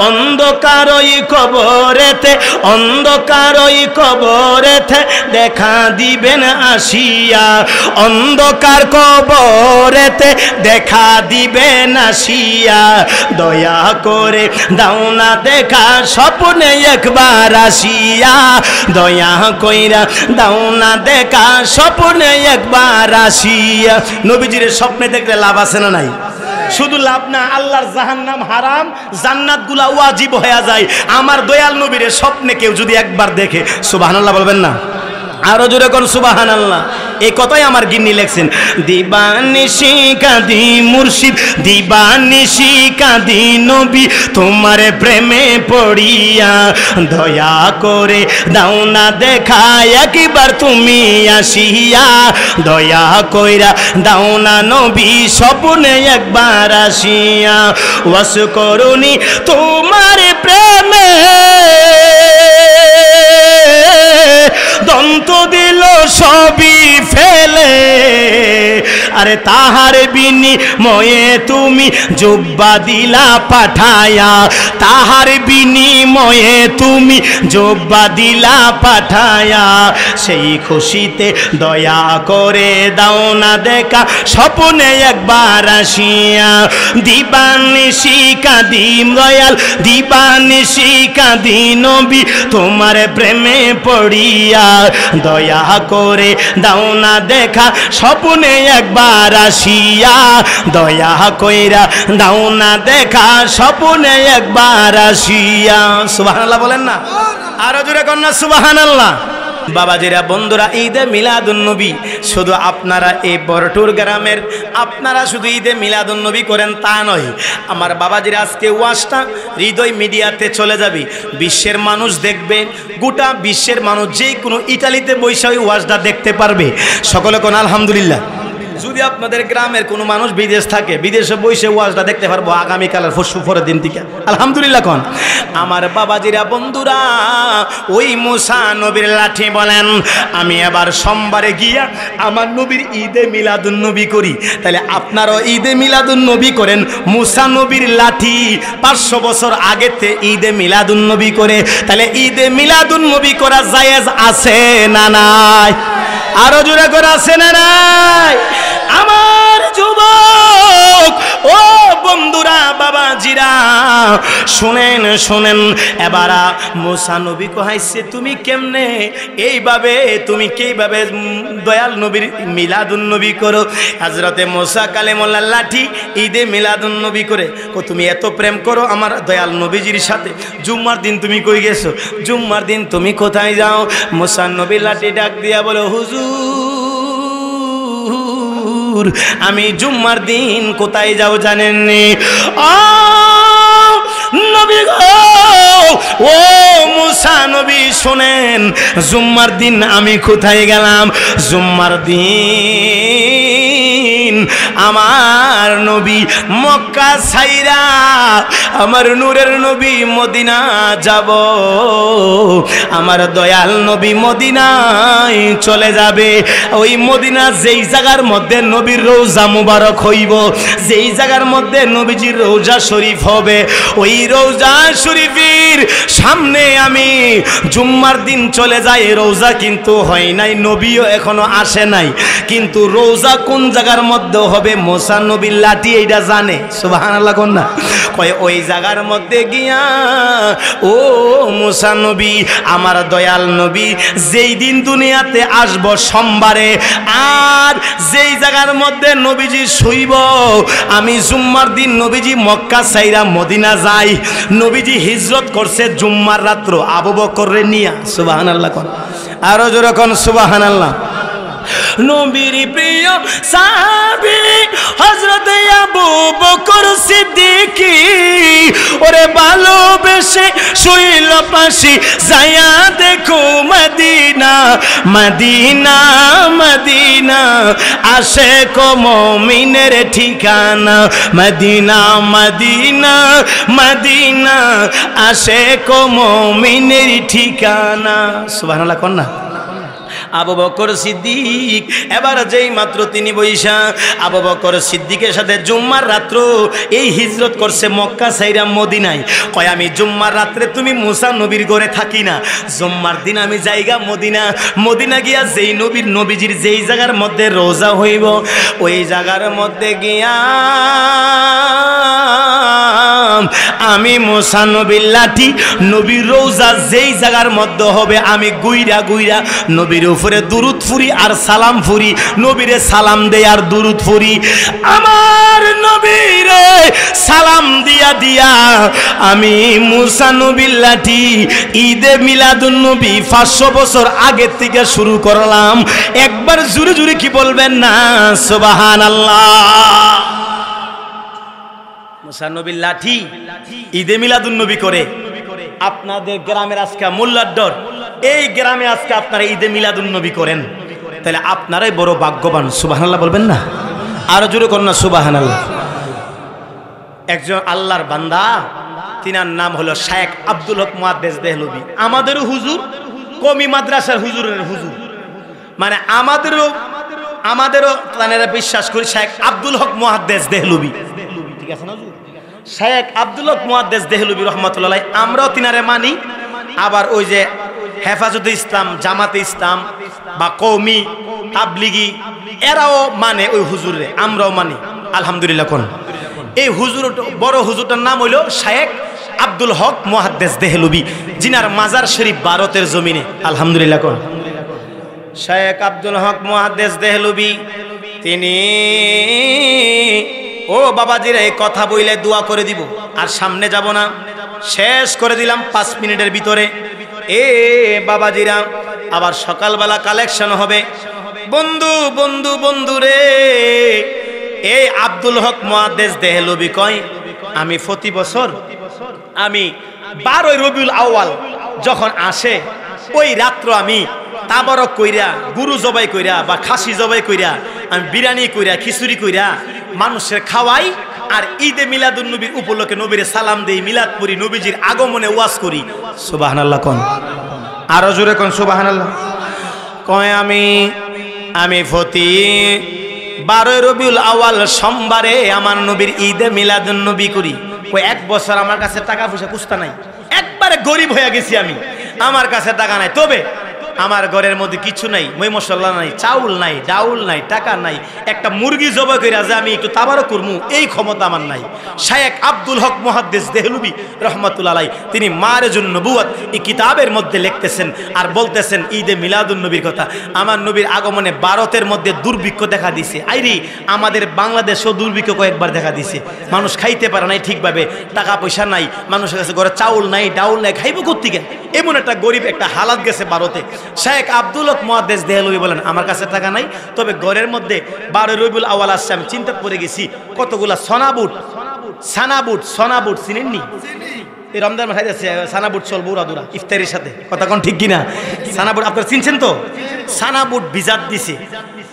অন্ধকার ওই ওই কবরেতে, অন্ধকার ওই কবরেতে দেখা দিবেন আসিয়া, অন্ধকার কবরেতে দেখা দিবেন আসিয়া, দয়া করে দাও না দেখা স্বপ্নে একবার আসিয়া, দয়া কইরা দাও না দেখা স্বপ্নে একবার আসিয়া। নবীজির স্বপ্নে দেখলে লাভ আছে না নাই? শুধু লাভ না, আল্লাহর জাহান্নাম হারাম, জান্নাত গুলা ওয়াজিব হয়ে যায়। আমার দয়াল নবীর স্বপ্নে কেউ যদি একবার দেখে, সুবহানাল্লাহ বলবেন না? আরো জোরে কোন সুবহানাল্লাহ। এই কথাই আমার গিন্নি লেখছেন, দিবানিশি কাঁদি মুর্শিদ, দিবানিশি কাঁদি নবী, তোমার প্রেমে পড়িয়া, দয়া করে দাও না দেখা একবার তুমি আসিয়া, দয়া কইরা দাও না নবী স্বপ্নে একবার আসিয়া, ওয়াস করুনি তোমার প্রেমে, দন্ত দিল সবই ফেলে, আরে তাহার বিনিময়ে তুমি জুব্বা দিলা পাঠায়া, তাহার বিনিময়ে তুমি জুব্বা দিলা পাঠায়া, সেই খুশিতে দয়া করে দাও না দেখা স্বপ্নে একবার আসিয়া, দিবানিশি কাঁদি দয়াল, দিবানিশি কাঁদি নবী, তোমার প্রেমে পড়িয়া, দয়া করে দাও না দেখা স্বপ্নে একবার আসিয়া, দয়া কইরা দাও না দেখা স্বপ্নে একবার আসিয়া। সুবহানাল্লাহ বলেন না? আরো জোরে কর না সুবহানাল্লাহ। বাবাজিরা, বন্ধুরা, ঈদে মিলাদুন্নবী শুধু আপনারা এই বরটুর গ্রামের আপনারা শুধু ঈদে মিলাদুন্নবী করেন তা নয়। আমার বাবাজিরা, আজকে ওয়াজটা হৃদয় মিডিয়াতে চলে যাবে, বিশ্বের মানুষ দেখবে, গোটা বিশ্বের মানুষ যে কোনো ইটালিতে বসে ওই ওয়াজটা দেখতে পারবে। সকলে কোন আলহামদুলিল্লাহ। যদি আপনাদের গ্রামের কোনো মানুষ বিদেশ থাকে, বিদেশে বসে ওয়াজটা দেখতে পারবো আগামীকালের পরের দিন থেকে, আলহামদুলিল্লাহ কোন। আমার বাবাজিরা, বন্ধুরা, ওই মুসা নবীর লাঠি বলেন, আমি এবার সোমবারে গিয়া আমার নবীর ঈদে মিলাদুন্নবী করি। তাহলে আপনারাও ঈদে মিলাদুন্নবী করেন, মুসা নবীর লাঠি 500 বছর আগেতে ঈদে মিলাদুন্নবী করে। তাহলে ঈদে মিলাদুন্নবী করা জায়েজ আছে না নাই? আরো জোরে করে আছে না নাই? আমার যুবক ও বন্ধুরা, বাবাজিরা, শুনেন শুনেন, এবার মুসা নবী কহাইছে, তুমি কেমনে এইভাবে, তুমি কিভাবে দয়াল নবীর মিলাদুন্নবী করো? হযরতে মুসা কালিমুল্লাহ লাঠি ঈদে মিলাদুন্নবী করে, তুমি এত প্রেম করো আমার দয়াল নবীজির সাথে, জুম্মার দিন তুমি কই গেছো? জুম্মার দিন তুমি কোথায় যাও? মুসা নবী লাঠি ডাক দিয়া বলে, হুজুর, আমি জুম্মার দিন কোথায় যাও জানেননি? নবী গো, ও মুসা নবী শোনেন, জুম্মার দিন আমি কোথায় গেলাম? জুম্মার দিন আমার নবী মক্কা ছাইরা আমার নূরের নবী মদিনা যাব, আমার দয়াল নবী মদিনায় চলে যাবে। ওই মদিনা যেই জায়গার মধ্যে নবীর রওজা মুবারক হইব, যেই জায়গার মধ্যে নবীজির রওজা শরীফ হবে, ওই রওজা শরীফের সামনে আমি জুম্মার দিন চলে যাই। রওজা কিন্তু হয় নাই, নবীও এখনো আসে নাই, কিন্তু রওজা কোন জায়গার মধ্যে হবে মুসা নবীর লাঠি এইটা জানে। সুবহানাল্লাহ কোন না? কয় ওই জায়গার মধ্যে গিয়া ও মুসা নবী, আমার দয়াল নবী যেই দিন দুনিয়াতে আসব সোমবারে, আর যেই জায়গার মধ্যে নবীজি শুইব, আমি জুম্মার দিন নবীজি মক্কা ছাইরা মদিনা যাই। নবীজি হিজরত করছে জুম্মার রাত্র আবু বকরের নিয়া। সুবহানাল্লাহ কোন? আরো জোরে কোন সুবহানাল্লাহ। নবীর প্রিয় সাহাবী হযরত আবু বকর সিদ্দিক, ওরে ভালোবেসে শুইল পাশে, যায়া দেখো মদিনা মদিনা মদিনা, আশিক মুমিনের ঠিকানা, মদিনা মদিনা মদিনা, আশিক মুমিনের ঠিকানা। সুবহানাল্লাহ কোন না? আবু বকর সিদ্দিক এবার যেই মাত্র তিনি বৈশা আবু বকর সিদ্দিকের সাথে জুম্মার রাত্র এই হিজরত করছে মক্কা ছাইরা মদিনায়। কয় আমি জুম্মার রাত্রে তুমি মুসা নবীর ঘরে থাকি না, জুম্মার দিন আমি জায়গা মদিনা, মদিনা গিয়া যেই নবীজির যেই জায়গার মধ্যে রোজা হইব ওই জায়গার মধ্যে গিয়া আমি মুসা নবীর লাঠি নবীর রোজা যেই জায়গার মধ্যে হবে আমি গুইরা গুইরা নবীর উপরে দুরুদ ফুরি আর সালাম ফুরি, নবীরে সালাম দেই আর দুরুদ ফুরি। আমার নবীরে সালাম দিয়া দিয়া আমি মুসা নবীর লাঠি ঈদে মিলাদুন নবী 500 বছর আগে থেকে শুরু করলাম। একবার জুরে জুরে কি বলবেন না সুবহানাল্লাহ। মুসা নবীর লাঠি ঈদে মিলাদুন নবী করে আপনাদের গ্রামের আজকে মোল্লারডর এই গ্রামে আজকে আপনারা ঈদে মিলাদুন নবী করেন, তাহলে আপনারাই বড় ভাগ্যবান। সুবহানাল্লাহ বলবেন না? আরো জোরে করুন না সুবহানাল্লাহ। একজন আল্লাহর বান্দা, তিনার নাম হলো শেখ আব্দুল হক মুহাদ্দিস দেহলভী। আমাদেরও হুজুর, কমি মাদ্রাসার হুজুরের হুজুর, মানে আমাদেরও তারা বিশ্বাস করি শেখ আব্দুল হক মুহাদ্দিস দেহলভী। ঠিক আছে না? শেখ আব্দুল হক মুহাদ্দিস দেহলভী রহমাতুল্লাহ, আমরাও তিনারে মানি। আবার ওই যে হেফাজতে ইসলাম, জামাতে ইসলাম বা কওমি তাবলিগি এরাও মানে ওই হুজুরে, আমরাও মানি আলহামদুলিল্লাহ। কোন এই হুজুর, বড় হুজুরটার নাম হইল শেখ আব্দুল হক মুহাদ্দিস দেহলভী, জিনার মাজার শরীফ ভারতের জমিনে আলহামদুলিল্লাহ। কোন শেখ আব্দুল হক মুহাদ্দিস দেহলভী তিনি ও বাবাজিরা এই কথা বইলে দোয়া করে দিব আর সামনে যাব না, শেষ করে দিলাম 5 মিনিটের ভিতরে। এ বাবাজিরা আবার সকালবেলা কালেকশন হবে। বন্ধু বন্ধু বন্ধু রে, এই আব্দুল হক মুহাদ্দিস দেহলভী কয় আমি প্রতি বছর আমি 12 রবিউল আউয়াল যখন আসে ওই রাত্র আমি তাবারক কইরা, গুরু জবাই কইরা বা খাসি জবাই কইরা, আমি বিরিয়ানি কইরা, খিচুড়ি কইরা মানুষের খাওয়াই আর ঈদে মিলাদুন নবীর উপলক্ষে নবীরে সালাম দেই, মিলাদ পড়ি, নবীজির আগমনে ওয়াজ করি। সুবহানাল্লাহ কোন, আরো জোরে কোন সুবহানাল্লাহ। কয় আমি প্রতি 12 রবিউল আউয়াল সোমবারে আমার নবীর ঈদে মিলাদুন নবী করি। ওই এক বছর আমার কাছে টাকা পয়সা কুস্তা নাই, একবারে গরিব হয়ে গেছি আমি, আমার কাছে টাকা নাই, তবে আমার ঘরের মধ্যে কিছু নাই, মই মশলা নাই, চাউল নাই, ডাউল নাই, টাকা নাই, একটা মুরগি জবাই করে যে আমি একটু তাবারক করবো এই ক্ষমতা আমার নাই। শেখ আব্দুল হক মুহাদ্দিস দেহলভী রহমাতুল্লাহ আলাইহি তিনি মারেজুন নবুওয়াত এই কিতাবের মধ্যে লিখতেছেন আর বলতেছেন ঈদে মিলাদুন নবীর কথা। আমার নবীর আগমনে ভারতের মধ্যে দুর্ভিক্ষ দেখা দিছে, আইরি আমাদের বাংলাদেশেও দুর্ভিক্ষ কয়েকবার দেখা দিছে, মানুষ খাইতে পারে নাই ঠিকভাবে, টাকা পয়সা নাই, মানুষের কাছে ঘরে চাউল নাই, ডাউল নাই, খাইব কোত্থেকে? এমন একটা গরিব একটা হালাত গেছে ভারতে। শেখ আব্দুল হক মুহাদ্দিস দেহলভী বলেন আমার কাছে টাকা নাই, তবে ঘরের মধ্যে 12 রবিউল আউয়াল আসছে, আমি চিন্তা পড়ে গেছি কতগুলা সোনাবুট চিনেননি? এই রমজান মাসে যাচ্ছে সানাবুট চলবো উড়াদুরা ইফতারির সাথে, কথা কোন ঠিক কিনা? সানাবুট আপনারা চিনছেন তো? সানাবুট ভিজাত দিছে,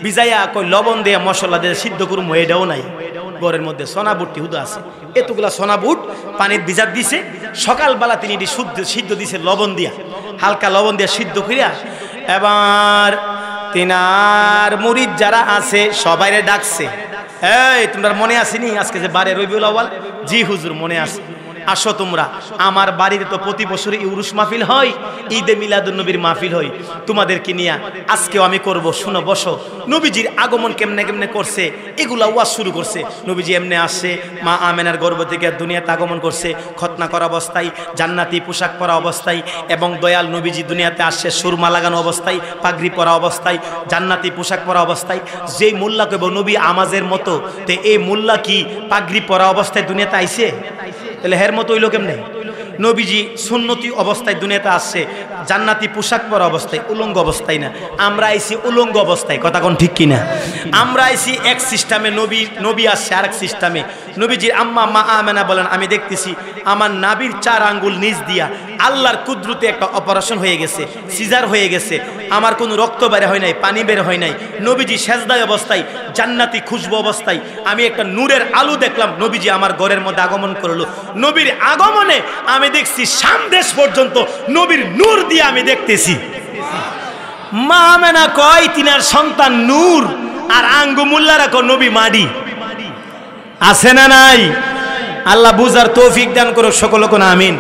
ভিজাইয়া কই লবণ দিয়ে মশলা দিয়ে সিদ্ধ করুম, এটাও নাই ঘরের মধ্যে, সোনাবুটটি হুদা আছে। এতগুলা সোনাবুট পানির ভিজাত দিছে, সকালবেলা তিনি এটি সিদ্ধ দিছে লবণ দিয়া, হালকা লবণ দিয়া সিদ্ধ করিয়া এবার তিনার মুরিদ যারা আছে সবাইরে ডাকছে, এই তোমরা মনে আসেনি আজকে যে 12 রবিউল আউয়াল? জি হুজুর মনে আছে, আসো তোমরা, আমার বাড়িতে তো প্রতি বছর উরুস মাহফিল হয়, ঈদে মিলাদুন নবীর মাহফিল হয়, তোমাদেরকে নিয়ে আজকেও আমি করব, শুনো বসো। নবীজির আগমন কেমনে কেমনে করছে এগুলা ওয়াজ শুরু করছে। নবীজি এমনি আসছে, মা আমেনার গর্ভ থেকে দুনিয়াতে আগমন করছে খতনা করা অবস্থায়, জান্নাতি পোশাক পরা অবস্থায়, এবং দয়াল নবীজি দুনিয়াতে আসছে সুরমা লাগানো অবস্থায়, পাগড়ি পরা অবস্থায়, জান্নাতি পোশাক পরা অবস্থায়। যেই মোল্লা কইব নবী আমাজের মতো, তো এই মোল্লা কি পাগড়ি পরা অবস্থায় দুনিয়াতে আইছে? তাহলে হের মতো হইল কেমনে? নবীজি সুন্নতি অবস্থায় দুনিয়াতে আসছে, জান্নাতি পোশাক পরা অবস্থায়, উলঙ্গ অবস্থায় না। আমরা আইছি উলঙ্গ অবস্থায়, কথা কোন ঠিক কিনা? আমরা আইছি এক সিস্টেমে, নবী আসছে আরেক সিস্টেমে। নবীজির আম্মা মা আমেনা বলেন আমি দেখতেছি আমার নাভির 4 আঙ্গুল নিচ দিয়া আল্লাহর কুদরতে একটা অপারেশন হয়ে গেছে, সিজার হয়ে গেছে, আমার কোনো রক্ত বের হয় নাই, পানি বের হয় নাই। নবীজি সেজদায় অবস্থায়, জান্নাতি খুশবু অবস্থায় আমি একটা নূরের আলো দেখলাম, নবীজি আমার ঘরের মধ্যে আগমন করলো। নবীর আগমনে আমি দেখছি শাম দেশ পর্যন্ত নবীর নূর দিয়ে আমি দেখতেছি। মা আমেনা কয় তিনার সন্তান নূর, আর আঙ্গু মোল্লারা কয় নবী মাডি। আছে না নাই? আল্লাহ বুঝার তৌফিক দান করুক সকলকে আমিন।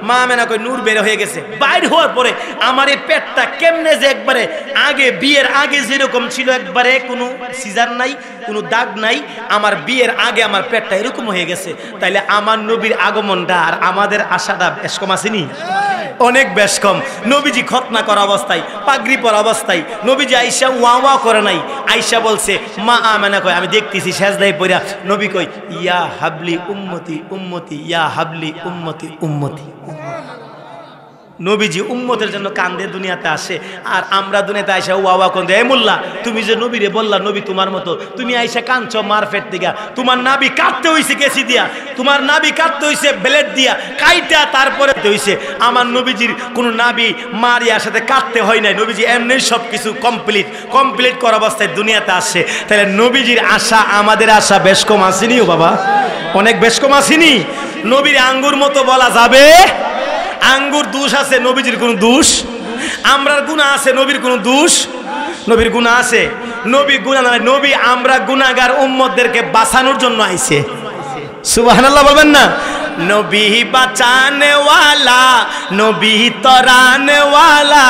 মা আমেনা কয় নূর বের হয়ে গেছে। বাইর হওয়ার পরে আমার এই পেটটা কেমনে যে একবারে আগে বিয়ের আগে যেরকম ছিল, একবারে কোনো সিজার নাই, কোনো দাগ নাই, আমার বিয়ের আগে আমার পেটটা এরকম হয়ে গেছে। তাইলে আমার নবীর আগমনটা আর আমাদের আশাটা বেশ কম আসেনি? অনেক বেশ কম। নবীজি খতনা করা অবস্থায়, পাগড়ি পরা অবস্থায় নবীজি আইসা ওয়া ওয়া করে নাই। আইসা বলছে, মা আমেনা কয় আমি দেখতেছি সেজদায় পড়া। নবী কই ইয়া হাবলি উম্মতি উম্মতি, ইয়া হাবলি উম্মতি উম্মতি। নবীজি উম্মতের জন্য কান্দে দুনিয়াতে আসে, আর আমরা দুনিয়াতে আইসা ওয়া কোন দেয়। মোল্লা তুমি যে নবীরে বললা নবী তোমার মতো, তুমি আইসা কাঁদছো মার পেট দিকা। তোমার নাবি কাটতে হইছে কেসি দিয়া, তোমার নাবি কাটতে হইছে ব্লেড দিয়া, কাইটা তারপরে হইছে। আমার নবীজির কোনো নাবি মারিয়ার সাথে কাটতে হয় নাই। নবীজি এমনি সব কিছু কমপ্লিট করা অবস্থায় দুনিয়াতে আসে। তাহলে নবীজির আশা আমাদের আশা বেশ কম আসেনি? ও বাবা, অনেক বেশ কম আসেনি? নবীর আঙ্গুর মতো বলা যাবে? আঙ্গুর দোষ আছে, নবীজির কোনো দোষ? আমরার গুনাহ আছে, নবীর কোনো দোষ? নবীর গুনাহ আছে? নবী গুনাহ নাই। নবী আমরা গুনাহগার উম্মতদেরকে বাঁচানোর জন্য আইছে। সুবহানাল্লাহ বলবেন না? নবী বাঁচানে ওয়ালা, নবী তরানে ওয়ালা,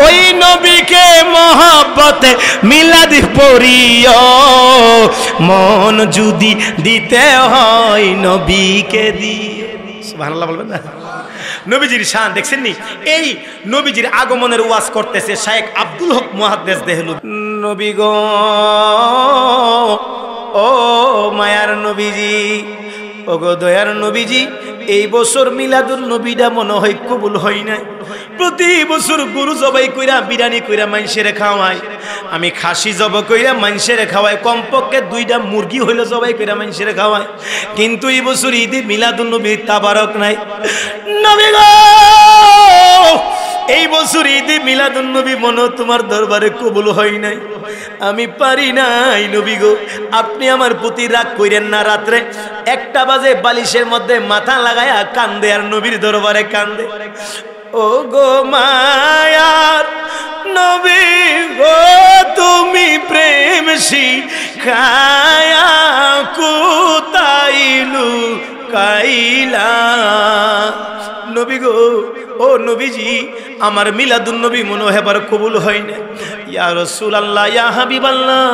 ওই নবীকে মহব্বতে মিলাদ পড়িও, মন যদি দিতে হয় নবীকে দিয়ে। সুবহানাল্লাহ বলবেন না? নবীজির শান দেখছেন নি? এই নবীজির আগমনের ওয়াজ করতেছে শায়েখ আব্দুল হক মুহাদ্দিস দেহলভী। নবী গো, ও মায়ার নবীজি, ও গো দয়ার নবীজি, এই বছর মিলাদুন নবীটা মনে হয় কবুল হয় নাই। প্রতি বছর গরু জবাই কইরা বিরিয়ানি কইরা মানুষের খাওয়াই, আমি খাসি জব কইরা মানুষের খাওয়াই, কমপক্ষে 2টা মুরগি হইলে জবাই কইরা মানুষের খাওয়াই, কিন্তু এই বছর ঈদে মিলাদুন নবী তাবারক নাই। নবী গো, এই বছর ঈদে মিলাদুন নবী মনে তোমার দরবারে কবুল হয় নাই, আমি পারি নাই। নবী গো, আপনি আমার প্রতি রাগ কইরেন না। রাত্রে 1টা বাজে বালিশের মধ্যে মাথা লাগায়া কান্দে, আর নবীর দরবারে কান্দে। ও গো মায়ার নবী গো, তুমি প্রেম শিখায়া কোথায় লুকাইলা। নবী গো, ও নবীজি, আমার মিলাদুন নবী মনে হয় এবার কবুল হয় না। ইয়া রাসূলুল্লাহ, ইয়া হাবিবাল্লাহ,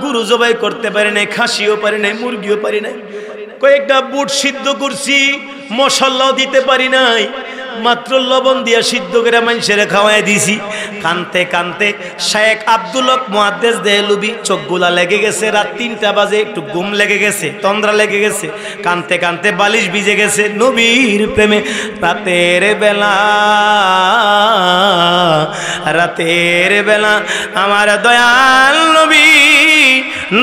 গরু জবাই করতে পারি নাই, খাসিও পারি নাই, মুরগিও পারি নাই, কয়েকটা বুট সিদ্ধ করছি, মশলাও দিতে পারি নাই, মাত্র লবণ দিয়া সিদ্ধ করে মানুষের খাওয়াই দিছি। কানতে কানতে শায়েখ আব্দুল হক মুহাদ্দিস দেহলভী চোখগুলা লেগে গেছে। রাত 3টা বাজে, একটু ঘুম লেগে গেছে, তন্দ্রা লেগে গেছে, কানতে কানতে বালিশ ভিজে গেছে। নবীর প্রেমে রাতের বেলা আমার দয়াল নবী,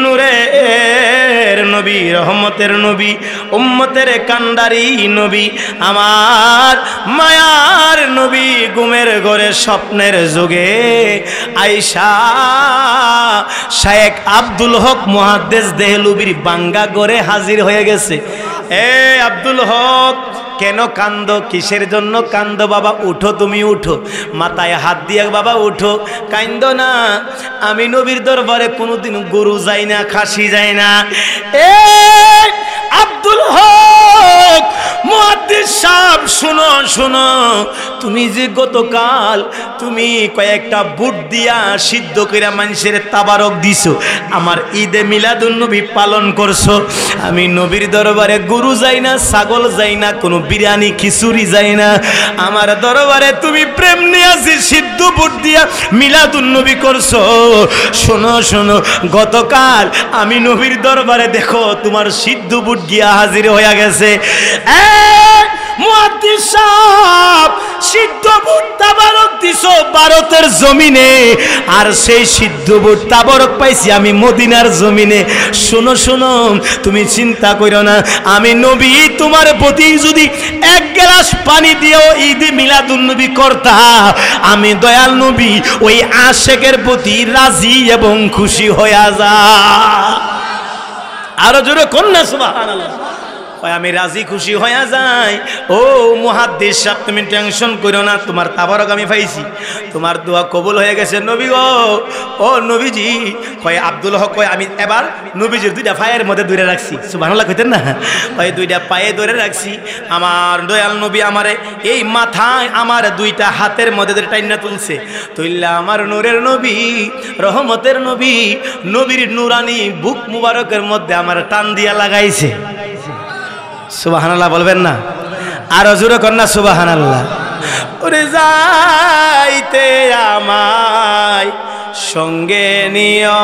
নূরের নবী, রহমতের নবী, উম্মতের কান্ডারি নবী, আমার মায়ার নবী ঘুমের ঘরে স্বপ্নের যুগে আয়েশা শায়েখ আব্দুল হক মুহাদ্দিস দেহলভীর বাঙ্গা ঘরে হাজির হয়ে গেছে। এ আব্দুল হক, কেন কান্দো? কিসের জন্য কান্দো? বাবা উঠো, তুমি উঠো, মাথায় হাত দিয়ে বাবা উঠো, কান্দো না। আমি নবীর দরবারে কোনোদিন গরু যাই না, খাসি যাই না। এ আব্দুল হক মুহাদ্দিস সাহেব, শোনো শোনো, তুমি যে গতকাল তুমি কয়েকটা বুট দিয়া সিদ্ধ করে মানুষের তাবারক দিছো, আমার ঈদে মিলাদুন নবী পালন করছো, আমি নবীর দরবারে গরু যাই না, ছাগল যাই না, কোনো বিরিয়ানি খিচুড়ি যাই না, আমার দরবারে তুমি প্রেম নিয়ে সিদ্ধ বুট দিয়া মিলাদুন নবী করছো। শোনো শোনো, গতকাল আমি নবীর দরবারে দেখো তোমার সিদ্ধ বুট গিয়া হাজির হয়ে গেছে। মুহাদ্দিস সাহেব, সিদ্ধ বুট তাবারক দিছো ভারতের জমিনে, আর সেই সিদ্ধ বুট তাবারক পাইছি আমি মদিনার জমিনে। শোনো শোনো, তুমি চিন্তা করো না, আমি নবী তোমার প্রতি যদি 1 গ্লাস পানি দিয়েও ঈদ মিলাদুন নবী করতা, আমি দয়াল নবী ওই আশেকের প্রতি রাজি এবং খুশি হয়ে যা। আরো জোরে কন্যা সুবহানাল্লাহ। কয় আমি রাজি খুশি হয়ে যাই। ও মুহাদ্দিস সাহেব তুমি টেনশন করো না, তোমার তাবারক আমি পাইছি, তোমার দোয়া কবুল হয়ে গেছে নবী গো। ও নবীজি কয় আব্দুল হক কয় আমি এবার নবীজির দুইটা পায়ের মধ্যে ধরে রাখছি, সুবহানাল্লাহ কইতেন না, কয় দুইটা পায়ে ধরে রাখছি। আমার দয়াল নবী আমারে এই মাথায় আমার দুইটা হাতের মধ্যে ধরে টাইনা তুলছে, তুইল্লা আমার নূরের নবী রহমতের নবী নবীর নুরানি বুক মুবারকের মধ্যে আমার টান দিয়া লাগাইছে। সুবহানাল্লাহ বলবেন না? আরো জোরে কন্যা সুবহানাল্লাহ। ওরে যাইতে আমায় সঙ্গে নিও,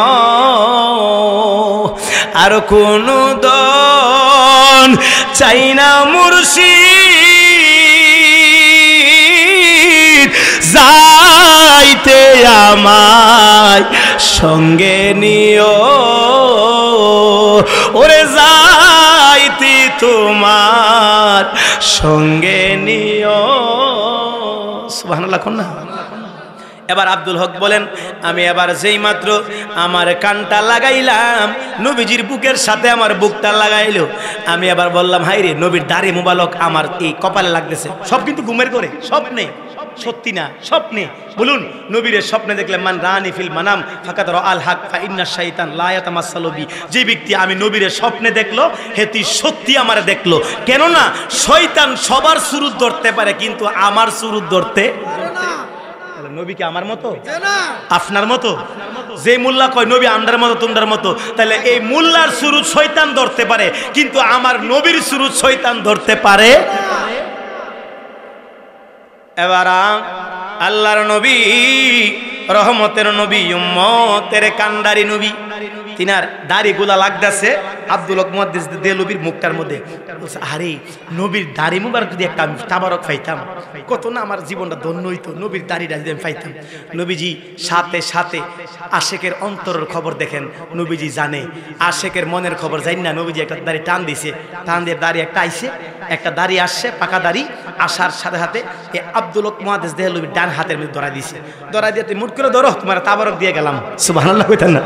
আর কোন দন চাই না মুর্শিদ, যাইতে আমায় সঙ্গে নিও, ওরে যাইতে তোমার সঙ্গে নিও। সুবহানাল্লাহ কোন না? এবার আব্দুল হক বলেন আমি এবার যেই মাত্র আমার কানটা লাগাইলাম নবীজির বুকের সাথে আমার বুকটা লাগাইলো, আমি এবার বললাম হাই রে নবীর দাড়ি মুবারক আমার এই কপালে লাগতেছে। সব কিন্তু ঘুমের করে, স্বপ্নে, সত্যি না স্বপ্নে। বলুন নবীর স্বপ্নে দেখলে মান রানি ফিল মানাম ফাকাত রাআল হক ফা ইন্না শাইতান লা ইয়াতামাসসালু বি, যে ব্যক্তি আমি নবীর স্বপ্নে দেখলো হেতি সত্যি আমারে দেখলো। কেন না শয়তান সবার সুরত ধরতে পারে কিন্তু আমার সুরত ধরতে না। নবী কি আমার মতো আপনার মতো? যে মোল্লা কয় নবী আমরার মতো তোমরার মতো, তাহলে এই মোল্লার সুরুত শয়তান ধরতে পারে কিন্তু আমার নবীর সুরুত শয়তান ধরতে পারে। এবার আল্লাহর নবী রহমতের নবী উম্মতের কান্ডারি নবী, তিনার দাড়িগুলা লাগতেছে আব্দুল হক মুহাদ্দিস দেহলভির মুখটার মধ্যে। বলছে আরে নবীর দাড়ি মুবারক যদি একটা আমি তাবারক পাইতাম কত না আমার জীবনটা ধন্য হইতো, নবীর দাড়িটা যদি আমি পাইতাম। নবীজি সাথে সাথে আশেকের অন্তরের খবর দেখেন, নবীজি জানে আশেকের মনের খবর জানি না। নবীজি একটা দাড়ি টান দিছে, টান দিয়ে দাড়ি একটা আইছে, একটা দাড়ি আসছে পাকা দাড়ি, আসার সাথে সাথে এই আব্দুল হক মুহাদ্দিস দেহলভির ডান হাতের মধ্যে ধরা দিছে। ধরা দিয়ে মুট করে ধরো তোমার তাবারক দিয়ে গেলাম। সুবহানাল্লাহ কইতেন না?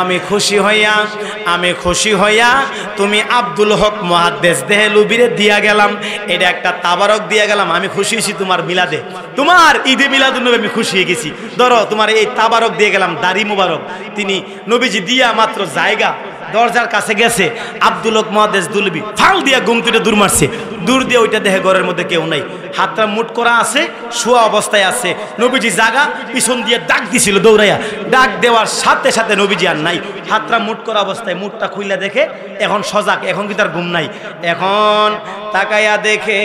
আমি খুশি হইয়া তুমি আব্দুল হক মুহাদ্দিস দেহলভিরে দিয়া গেলাম, এটা একটা তাবারক দিয়া গেলাম। আমি খুশি হয়েছি তোমার মিলাদে, তোমার ঈদে মিলাদুন নবী আমি খুশি হয়ে গেছি। ধরো তোমার এই তাবারক দিয়ে গেলাম, দাড়ি মুবারক। তিনি নবীজি দিয়া মাত্র জায়গা দরজার কাছে গেছে, আব্দুল হক মুহাদ্দিস দেহলভি ফাল দিয়া ঘুমটিতে দূর মারছে, দূর দিয়ে ওইটা দেখে ঘরের মধ্যে কেউ নাই, হাতটা মুট করা আছে, শোয়া অবস্থায় আছে। নবীজি জাগা পিছন দিয়ে ডাক দিছিল দৌড়াইয়া, ডাক দেওয়ার সাথে সাথে নবীজি আর নাই, হাতটা মুট করা অবস্থায়। মুটটা খুইলা দেখে এখন সজাগ, এখন কি তার ঘুম নাই। এখন তাকাইয়া দেখে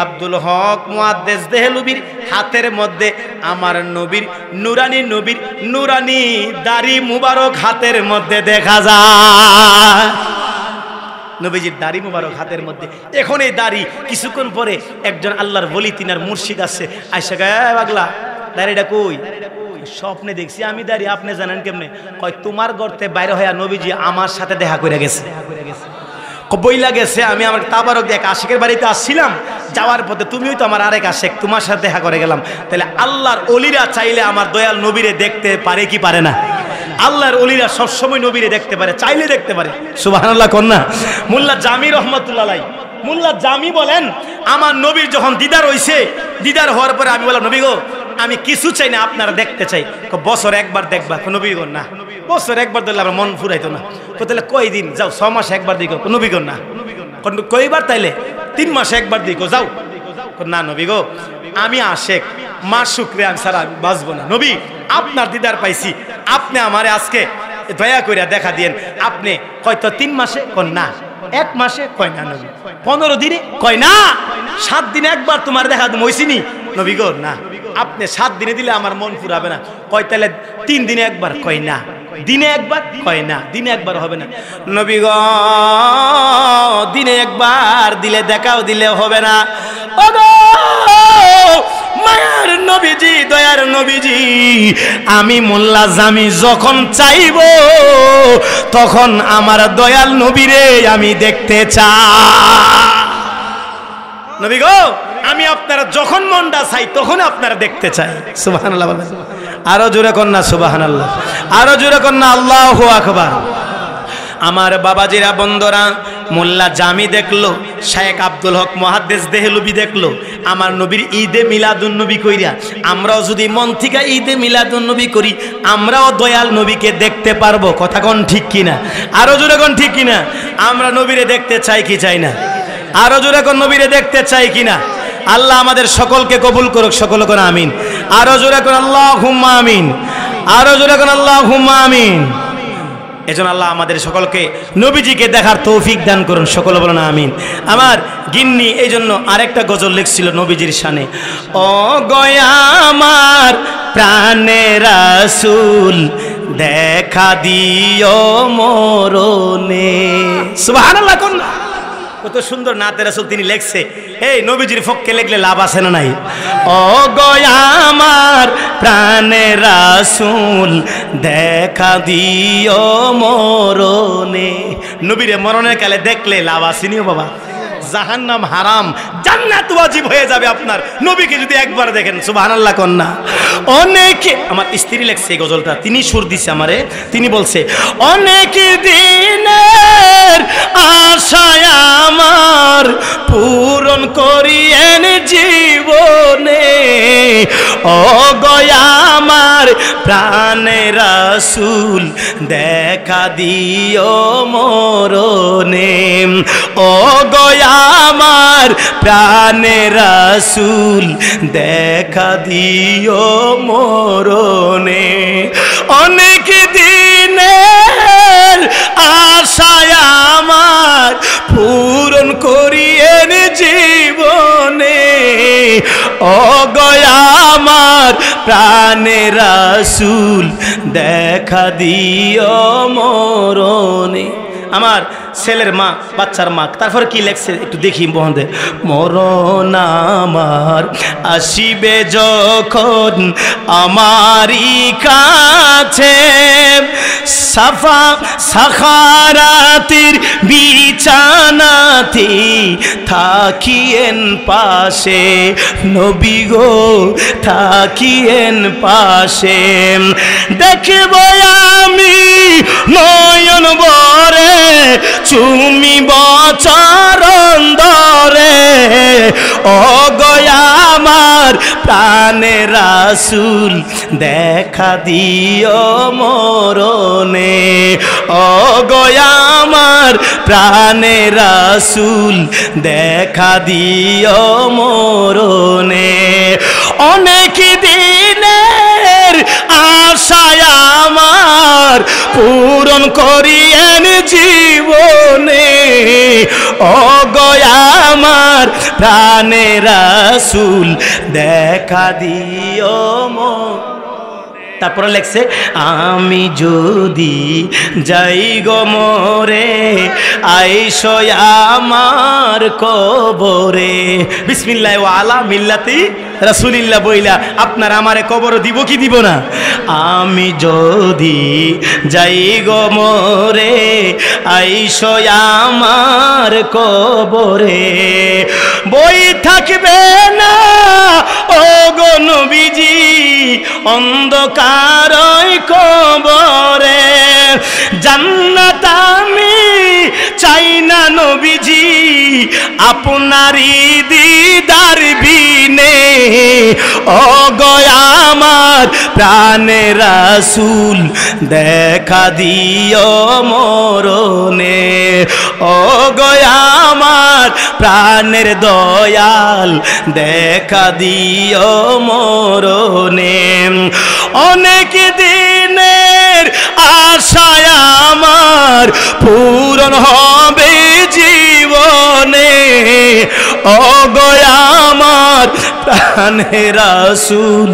আব্দুল হক মুহাদ্দিস দেহলভির হাতের মধ্যে আমার নবীর নুরানি দাড়ি মুবারক হাতের মধ্যে দেখা যায়। নবীজির দাড়ি মুবারক হাতের মধ্যে। এখন এই দাড়ি কিছুক্ষণ পরে একজন আল্লাহর ওলি তিনার মুর্শিদ আছে, আয়সা গায় পাগলা দাড়িটা কই? স্বপ্নে দেখছি আমি দাড়ি, আপনি জানেন কেমনে? কয় তোমার গর্তে বাইরে হইয়া নবীজি আমার সাথে দেখা করে গেছে। বইলা গেছে আমি আমার তাবারক দিয়ে এক আশেকের বাড়িতে আসছিলাম, যাওয়ার পথে তুমিও তো আমার আরেক আশেক, তোমার সাথে দেখা করে গেলাম। তাহলে আল্লাহর ওলিরা চাইলে আমার দয়াল নবীরে দেখতে পারে কি পারে না? আল্লাহর ওলিরা সবসময় নবীরে দেখতে পারে, চাইলে দেখতে পারে। সুবহানাল্লাহ কন্যা। মোল্লা জামি রহমতুল্লাহ আলাইহি, মোল্লা জামি বলেন আমার নবীর যখন দিদার হইছে, দিদার হওয়ার পরে আমি বললাম নবী গো আমি কিছু চাই না আপনারা দেখতে চাই। বছর একবার দেখবা? নবী গো না, বছর একবার দেখলে আমার মন ফুরাইতো না। তাহলে কয়দিন? যাও 6 মাসে একবার দিকো। নবী গো না। কয়বার? তাইলে 3 মাসে একবার দিকো যাও। না নবী গো আমি আশেক, মা শুক্রে আমি সারা বাঁচবো না। নবী আপনার দিদার পাইছি, আপনি আমারে আজকে দয়া কইরা দেখা দিয়েন। আপনি হয়তো 3 মাসে কন না, 1 মাসে কয় না নবী, 15 দিনে কয় না, 7 দিনে একবার তোমার দেখা হইছিনি নবী গো না। আপনি 7 দিনে দিলে আমার মন ফুরাবে না। কয় তাহলে 3 দিনে একবার? কয় না। দিনে একবার? কয় না, দিনে একবার হবে না নবী গো, দিনে একবার দিলে দেখাও দিলে হবে না। ওগো মায়ার নবীজি, দয়ার নবীজি, আমি মোল্লা জামি যখন চাইব তখন আমার দয়াল নবীরে আমি দেখতে চাই। নবী গো আমি আপনারা যখন মনটা চাই তখন আপনারা দেখতে চাই। সুবহানাল্লাহ বলেন। আরো জোরে কন্যা সুবহানাল্লাহ, আরো জোরে কন্যা আল্লাহু আকবার। আমার বাবাজিরা বন্ধুরা মোল্লা জামি দেখলো, শেখ আব্দুল হক মুহাদ্দিস দেহলভী দেখলো আমার নবীর ঈদে মিলাদুন্নবী কইরা, আমরাও যদি মন থেকে ঈদে মিলাদুন্নবী করি আমরাও দয়াল নবীকে দেখতে পারবো। কথা কোন ঠিক কিনা? আরো জোরে কোন ঠিক কিনা? আমরা নবীরে দেখতে চাই কি চাই না? আরো জোরে কোন নবীরে দেখতে চাই কিনা? আল্লাহ আমাদের সকলকে কবুল করুক, সকল কোন আমিন। আরো জোরে কোন আল্লাহুম্মা আমিন, আরো জোরে কোন আল্লাহুম্মা আমিন। এজন্য আল্লাহ আমাদের সকলকে নবীজিকে দেখার তৌফিক দান করুন, সকলে বলুন আমিন। আমার গিন্নি এই জন্য আরেকটা গজল লিখছিল নবীজির শানে, ও গয়া আমার প্রাণের রাসূল দেখা দিও মরণে। সুবহানাল্লাহ। কোন কত সুন্দর নাতে রাসূল তিনি লেখছে। এই নবীজির পক্ষে লিখলে লাভ আছে না নাই? ও গয়া আমার প্রাণের রাসূল দেখা দিও মরণে। নবীরে মরণের কালে দেখলে লাভ আসেনি বাবা, জাহান্নাম হারাম, জান্নাত ওয়াজিব হয়ে যাবে আপনার নবীকে যদি একবার দেখেন। সুবহানাল্লাহ কন্যা। অনেকে, আমার স্ত্রী লেখছে এই গজলটা, তিনি সুর দিছে আমারে, তিনি বলছে অনেক দিনের আশায় আমার পূরণ করিয়েন জীবনে, ও গয়া আমার প্রাণের রাসূল দেখা দিও মরণে, ও গয়া আমার প্রাণের রাসূল দেখা দিও মরণে। অনেক দিনের আশায় আমার পূরণ করিয়েন জীবনে, ও গয়া আমার প্রাণের রাসূল দেখা দিও মরণে। আমার ছেলের মা, বাচ্চার মা, তারপরে কি লেখছে একটু দেখি বন্ধে। মরণ আমার আসিবে যখন আমারই কাছে, সাফা সাখারাতির বিছানাতে থাকিয়েন পাশে, নবী গো থাকিয়েন পাশে। দেখব আমি নয়ন ভরে চুমিব চরণ ধরে, ও গয়া আমার প্রাণের রাসূল দেখা দিও মরণে, ও গয়া আমার প্রাণের রাসূল দেখা দিও মরণে। অনেক দিনের আশায় আমার পূরণ করিয়েন জীবনে, ও গয়া আমার প্রাণের রাসূল দেখা দিও মরণে। তারপরে লেখছে আমি যদি যাই গো মরে আইসো আমার কবরে, বিসমিল্লাহ ওয়া আলা মিল্লাতি রাসূলিল্লাহ বইলা আপনার আমারে কবর দিব কি দিব না? আমি যদি যাই গো মরে আইসো আমার কবরে, বই থাকবে না ও গো নবীজি অন্ধকার কবরে, জান্নাত আমি চাই না নবীজি আপনারই দিদার বিনে, ও গয়া আমার প্রাণের রাসূল দেখা দিও মরণে, ও গয়া আমার প্রাণের দয়াল দেখা দিও মরণে। অনেক দিনের আশায় আমার পূরণ হবে জীবনে, ও গয়া আমার প্রাণের রাসূল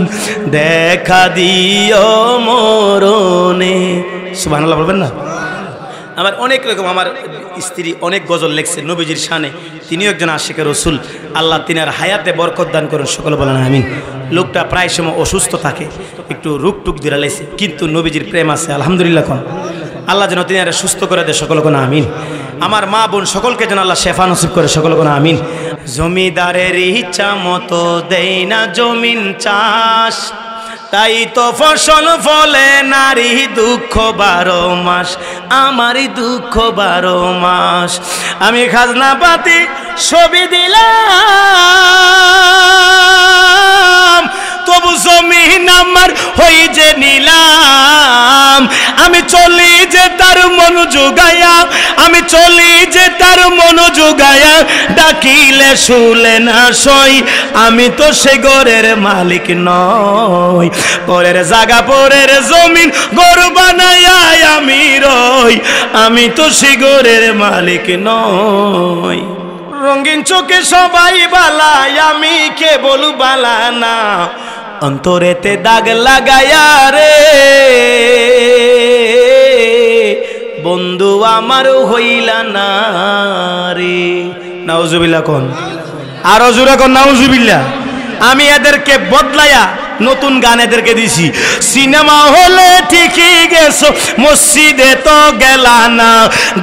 দেখা দিও মরণে। সুবহানাল্লাহ বলবেন না? আমার অনেক রকম, আমার স্ত্রী অনেক গজল লেখছে নবীজির শানে, তিনিও একজন আশিকে রসুল। আল্লাহ তিনার হায়াতে বরকত দান করুন, সকলে বলেন আমিন। লোকটা প্রায় সময় অসুস্থ থাকে, একটু রূপ টুক দিয়ে লাইছে, কিন্তু নবীজির প্রেম আছে আলহামদুলিল্লাহ। কোন আল্লাহ যেন তিনারা সুস্থ করে দেয়, সকলে কোন আমিন। আমার মা বোন সকলকে যেন আল্লাহ শেফা নসিব করে, সকলে কোন আমিন। জমিদারের ইচ্ছা মতো দেয় না জমিন চাষ, তাই তো ফসল ফলে নারী দুঃখ 12 মাস, আমারই দুঃখ 12 মাস। আমি খাজনা পাতি ছবি দিলাম, তবু জমিন আমার হই যে নিলাম। আমি চলি যে তার মন জুগায়া, আমি চলি যে তার মন জুগায়া, ডাকিলে শুলে না সই, আমি তো সে ঘরের মালিক নই। পরের জায়গা পরের জমিন ঘর বানায়া আমি রই, আমি তো সে ঘরের মালিক নই। রঙিন চোখে সবাই বালাই, আমি কেবল বালা না, অন্তরেতে দাগ লাগায়া রে বন্ধু আমার হইলা না রে। নাউজুবিল্লাহ কোন, আরো জোরে কোন নাউজুবিল্লাহ। আমি এদেরকে বদলায়া নতুন গান এদেরকে দিছি। সিনেমা হলে ঠিকই গেছো, মসজিদে তো গেলা না,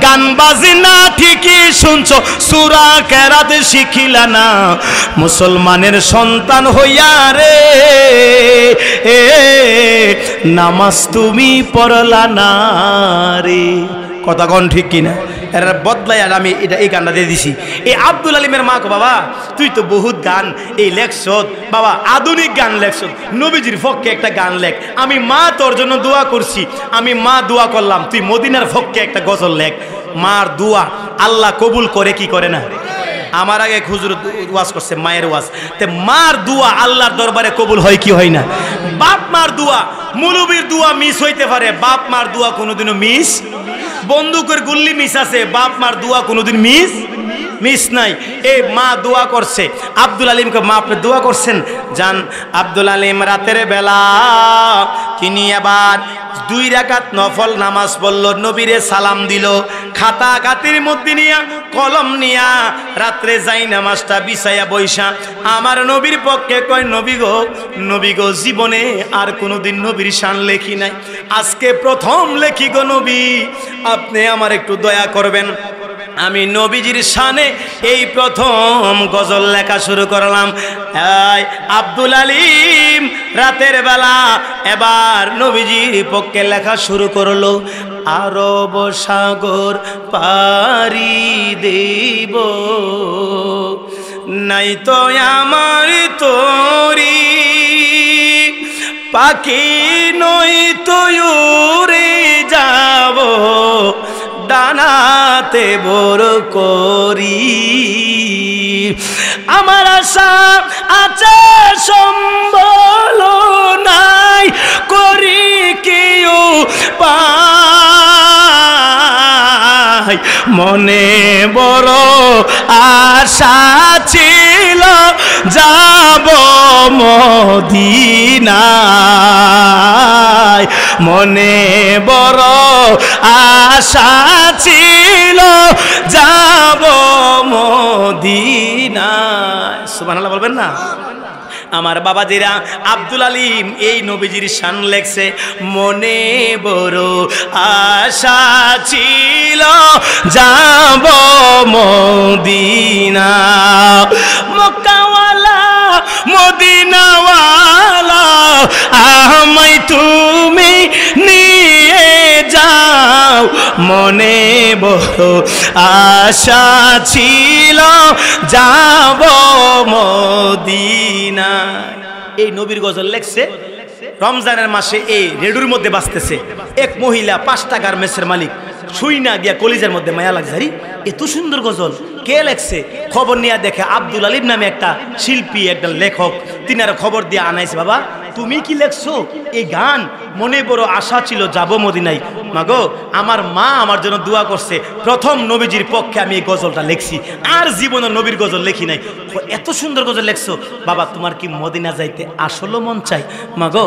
গান বাজনা ঠিকই শুনছো, সূরা কেরাত শিখিলা না। মুসলমানের সন্তান হইয়া রে নামাজ তুমি পড়লা না রে। কথা কোন ঠিক কিনা? এরা বদলাই আর আমি এটা এই গানটা দিয়ে দিছি। এই আব্দুল আলিমের মা কো, বাবা তুই তো বহুত গান এই লেখছ বাবা, আধুনিক গান লেখছ, নবীজির পক্ষে একটা গান লেখ। আমি মা তোর জন্য দোয়া করছি, আমি মা দোয়া করলাম, তুই মদিনার পক্ষে একটা গজল লেখ। মার দোয়া আল্লাহ কবুল করে কি করে না? আমার আগে হুজুর ওয়াজ করছে মায়ের ওয়াজ, তে মার দোয়া আল্লাহর দরবারে কবুল হয় কি হয় না? বাপ মার দোয়া, মুলুবির দোয়া মিস হইতে পারে, বাপ মার দোয়া কোনোদিনও মিস। বন্দুকের গুল্লি মিস আছে, বাপ মার দোয়া কোনোদিন মিস নাই। এই মা দোয়া করছে আব্দুল আলিমকে, মা আপনি দোয়া করছেন জান। আব্দুল আলিম রাতের বেলা তিনি আবার 2 রাকাত নফল নামাজ পড়ল, নবীরে সালাম দিল, খাতা কাতির মধ্যে নিয়া কলম নিয়া রাত্রে যাই নামাজটা বিছাইয়া বৈশা আমার নবীর পক্ষে কয়, নবী গো জীবনে আর কোনোদিন নবীর শান লেখি নাই, আজকে প্রথম লেখি গো নবী, আপনি আমার একটু দয়া করবেন। আমি নবীজির শানে এই প্রথম গজল লেখা শুরু করলাম। আব্দুল আলিম রাতের বেলা এবার নবীজির পক্ষে লেখা শুরু করলো। আরব সাগর পারি দেব, নাই তো আমার তোরি, পাখি নই তো উড়ে যাব, ডানাতে বড় করি। আমার আশা আছে সম্বল নাই, করি কেউ পাই, মনে বড় আশা ছিল যাব মদিনায়, মনে বড় আশা ছিল যাব মদিনায়। সুবহানাল্লাহ বলবেন না? আমার বাবাজিরা আব্দুল আলিম এই নবীজির শান লেখছে, মনে বড় আশা ছিল যাব মদিনা, মক্কাওয়ালা মদিনাওয়ালা আমায় তুমি নিয়ে যাও, মনে বড় আশা ছিল যাব মদিনা। এই নবীর গজল লেখছে রমজানের মাসে, এই রেডুর মধ্যে বাঁচতেছে। এক মহিলা 5টা গার্মেন্টসের মালিক, শুই না গিয়া কলিজার মধ্যে মায়া লাগজারি, এত সুন্দর গজল কে লেখছে? খবর নিয়ে দেখে আব্দুল আলিম নামে একটা শিল্পী, একটা লেখক, তিনারা খবর দিয়ে আনাইছে, বাবা তুমি কি লেখছো এই গান? মনে বড় আশা ছিল যাব মদিনায়। মাগো আমার মা আমার জন্য দোয়া করছে, প্রথম নবীজির পক্ষে আমি এই গজলটা লেখছি, আর জীবনে নবীর গজল লেখি নাই। এত সুন্দর গজল লেখছো, বাবা তোমার কি মদিনা যাইতে আসলে মন চাই? মাগো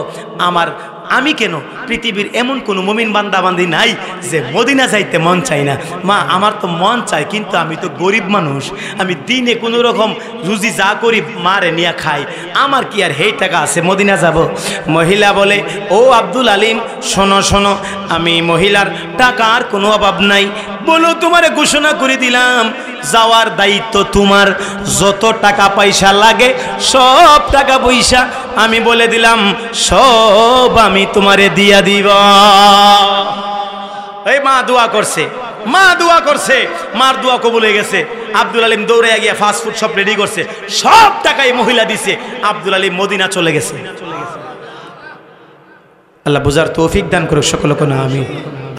আমি কেন, পৃথিবীর এমন কোনো মুমিন বান্দা বান্দি নাই যে মদিনা যাইতে মন চাই না। মা আমার তো মন চায়, কিন্তু আমি তো গরিব মানুষ, আমি দিনে কোনো রকম রুজি যা করি মারে নিয়ে খাই, আমার কি আর হেই টাকা আছে মদিনা যাব? মহিলা বলে, ও আব্দুল আলিম শোনো শোনো, আমি মহিলার টাকার কোনো অভাব নাই, বলো তোমারে ঘোষণা করে দিলাম, যাওয়ার দায়িত্ব তোমার। যত টাকা পয়সা লাগে সব টাকা পয়সা আমি বলে দিলাম, সব আমি তোমারে দিয়া দিব। এই মা দোয়া করছে, মা দোয়া করছে, মার দোয়া কবুল হয়ে গেছে। আব্দুল আলিম দৌড়ে গিয়ে ফাস্ট ফুড সব রেডি করছে, সব টাকাই মহিলা দিছে। আব্দুল আলিম মদিনা চলে গেছে। আল্লাহ বুঝার তৌফিক দান করুক সকলকে, না আমি।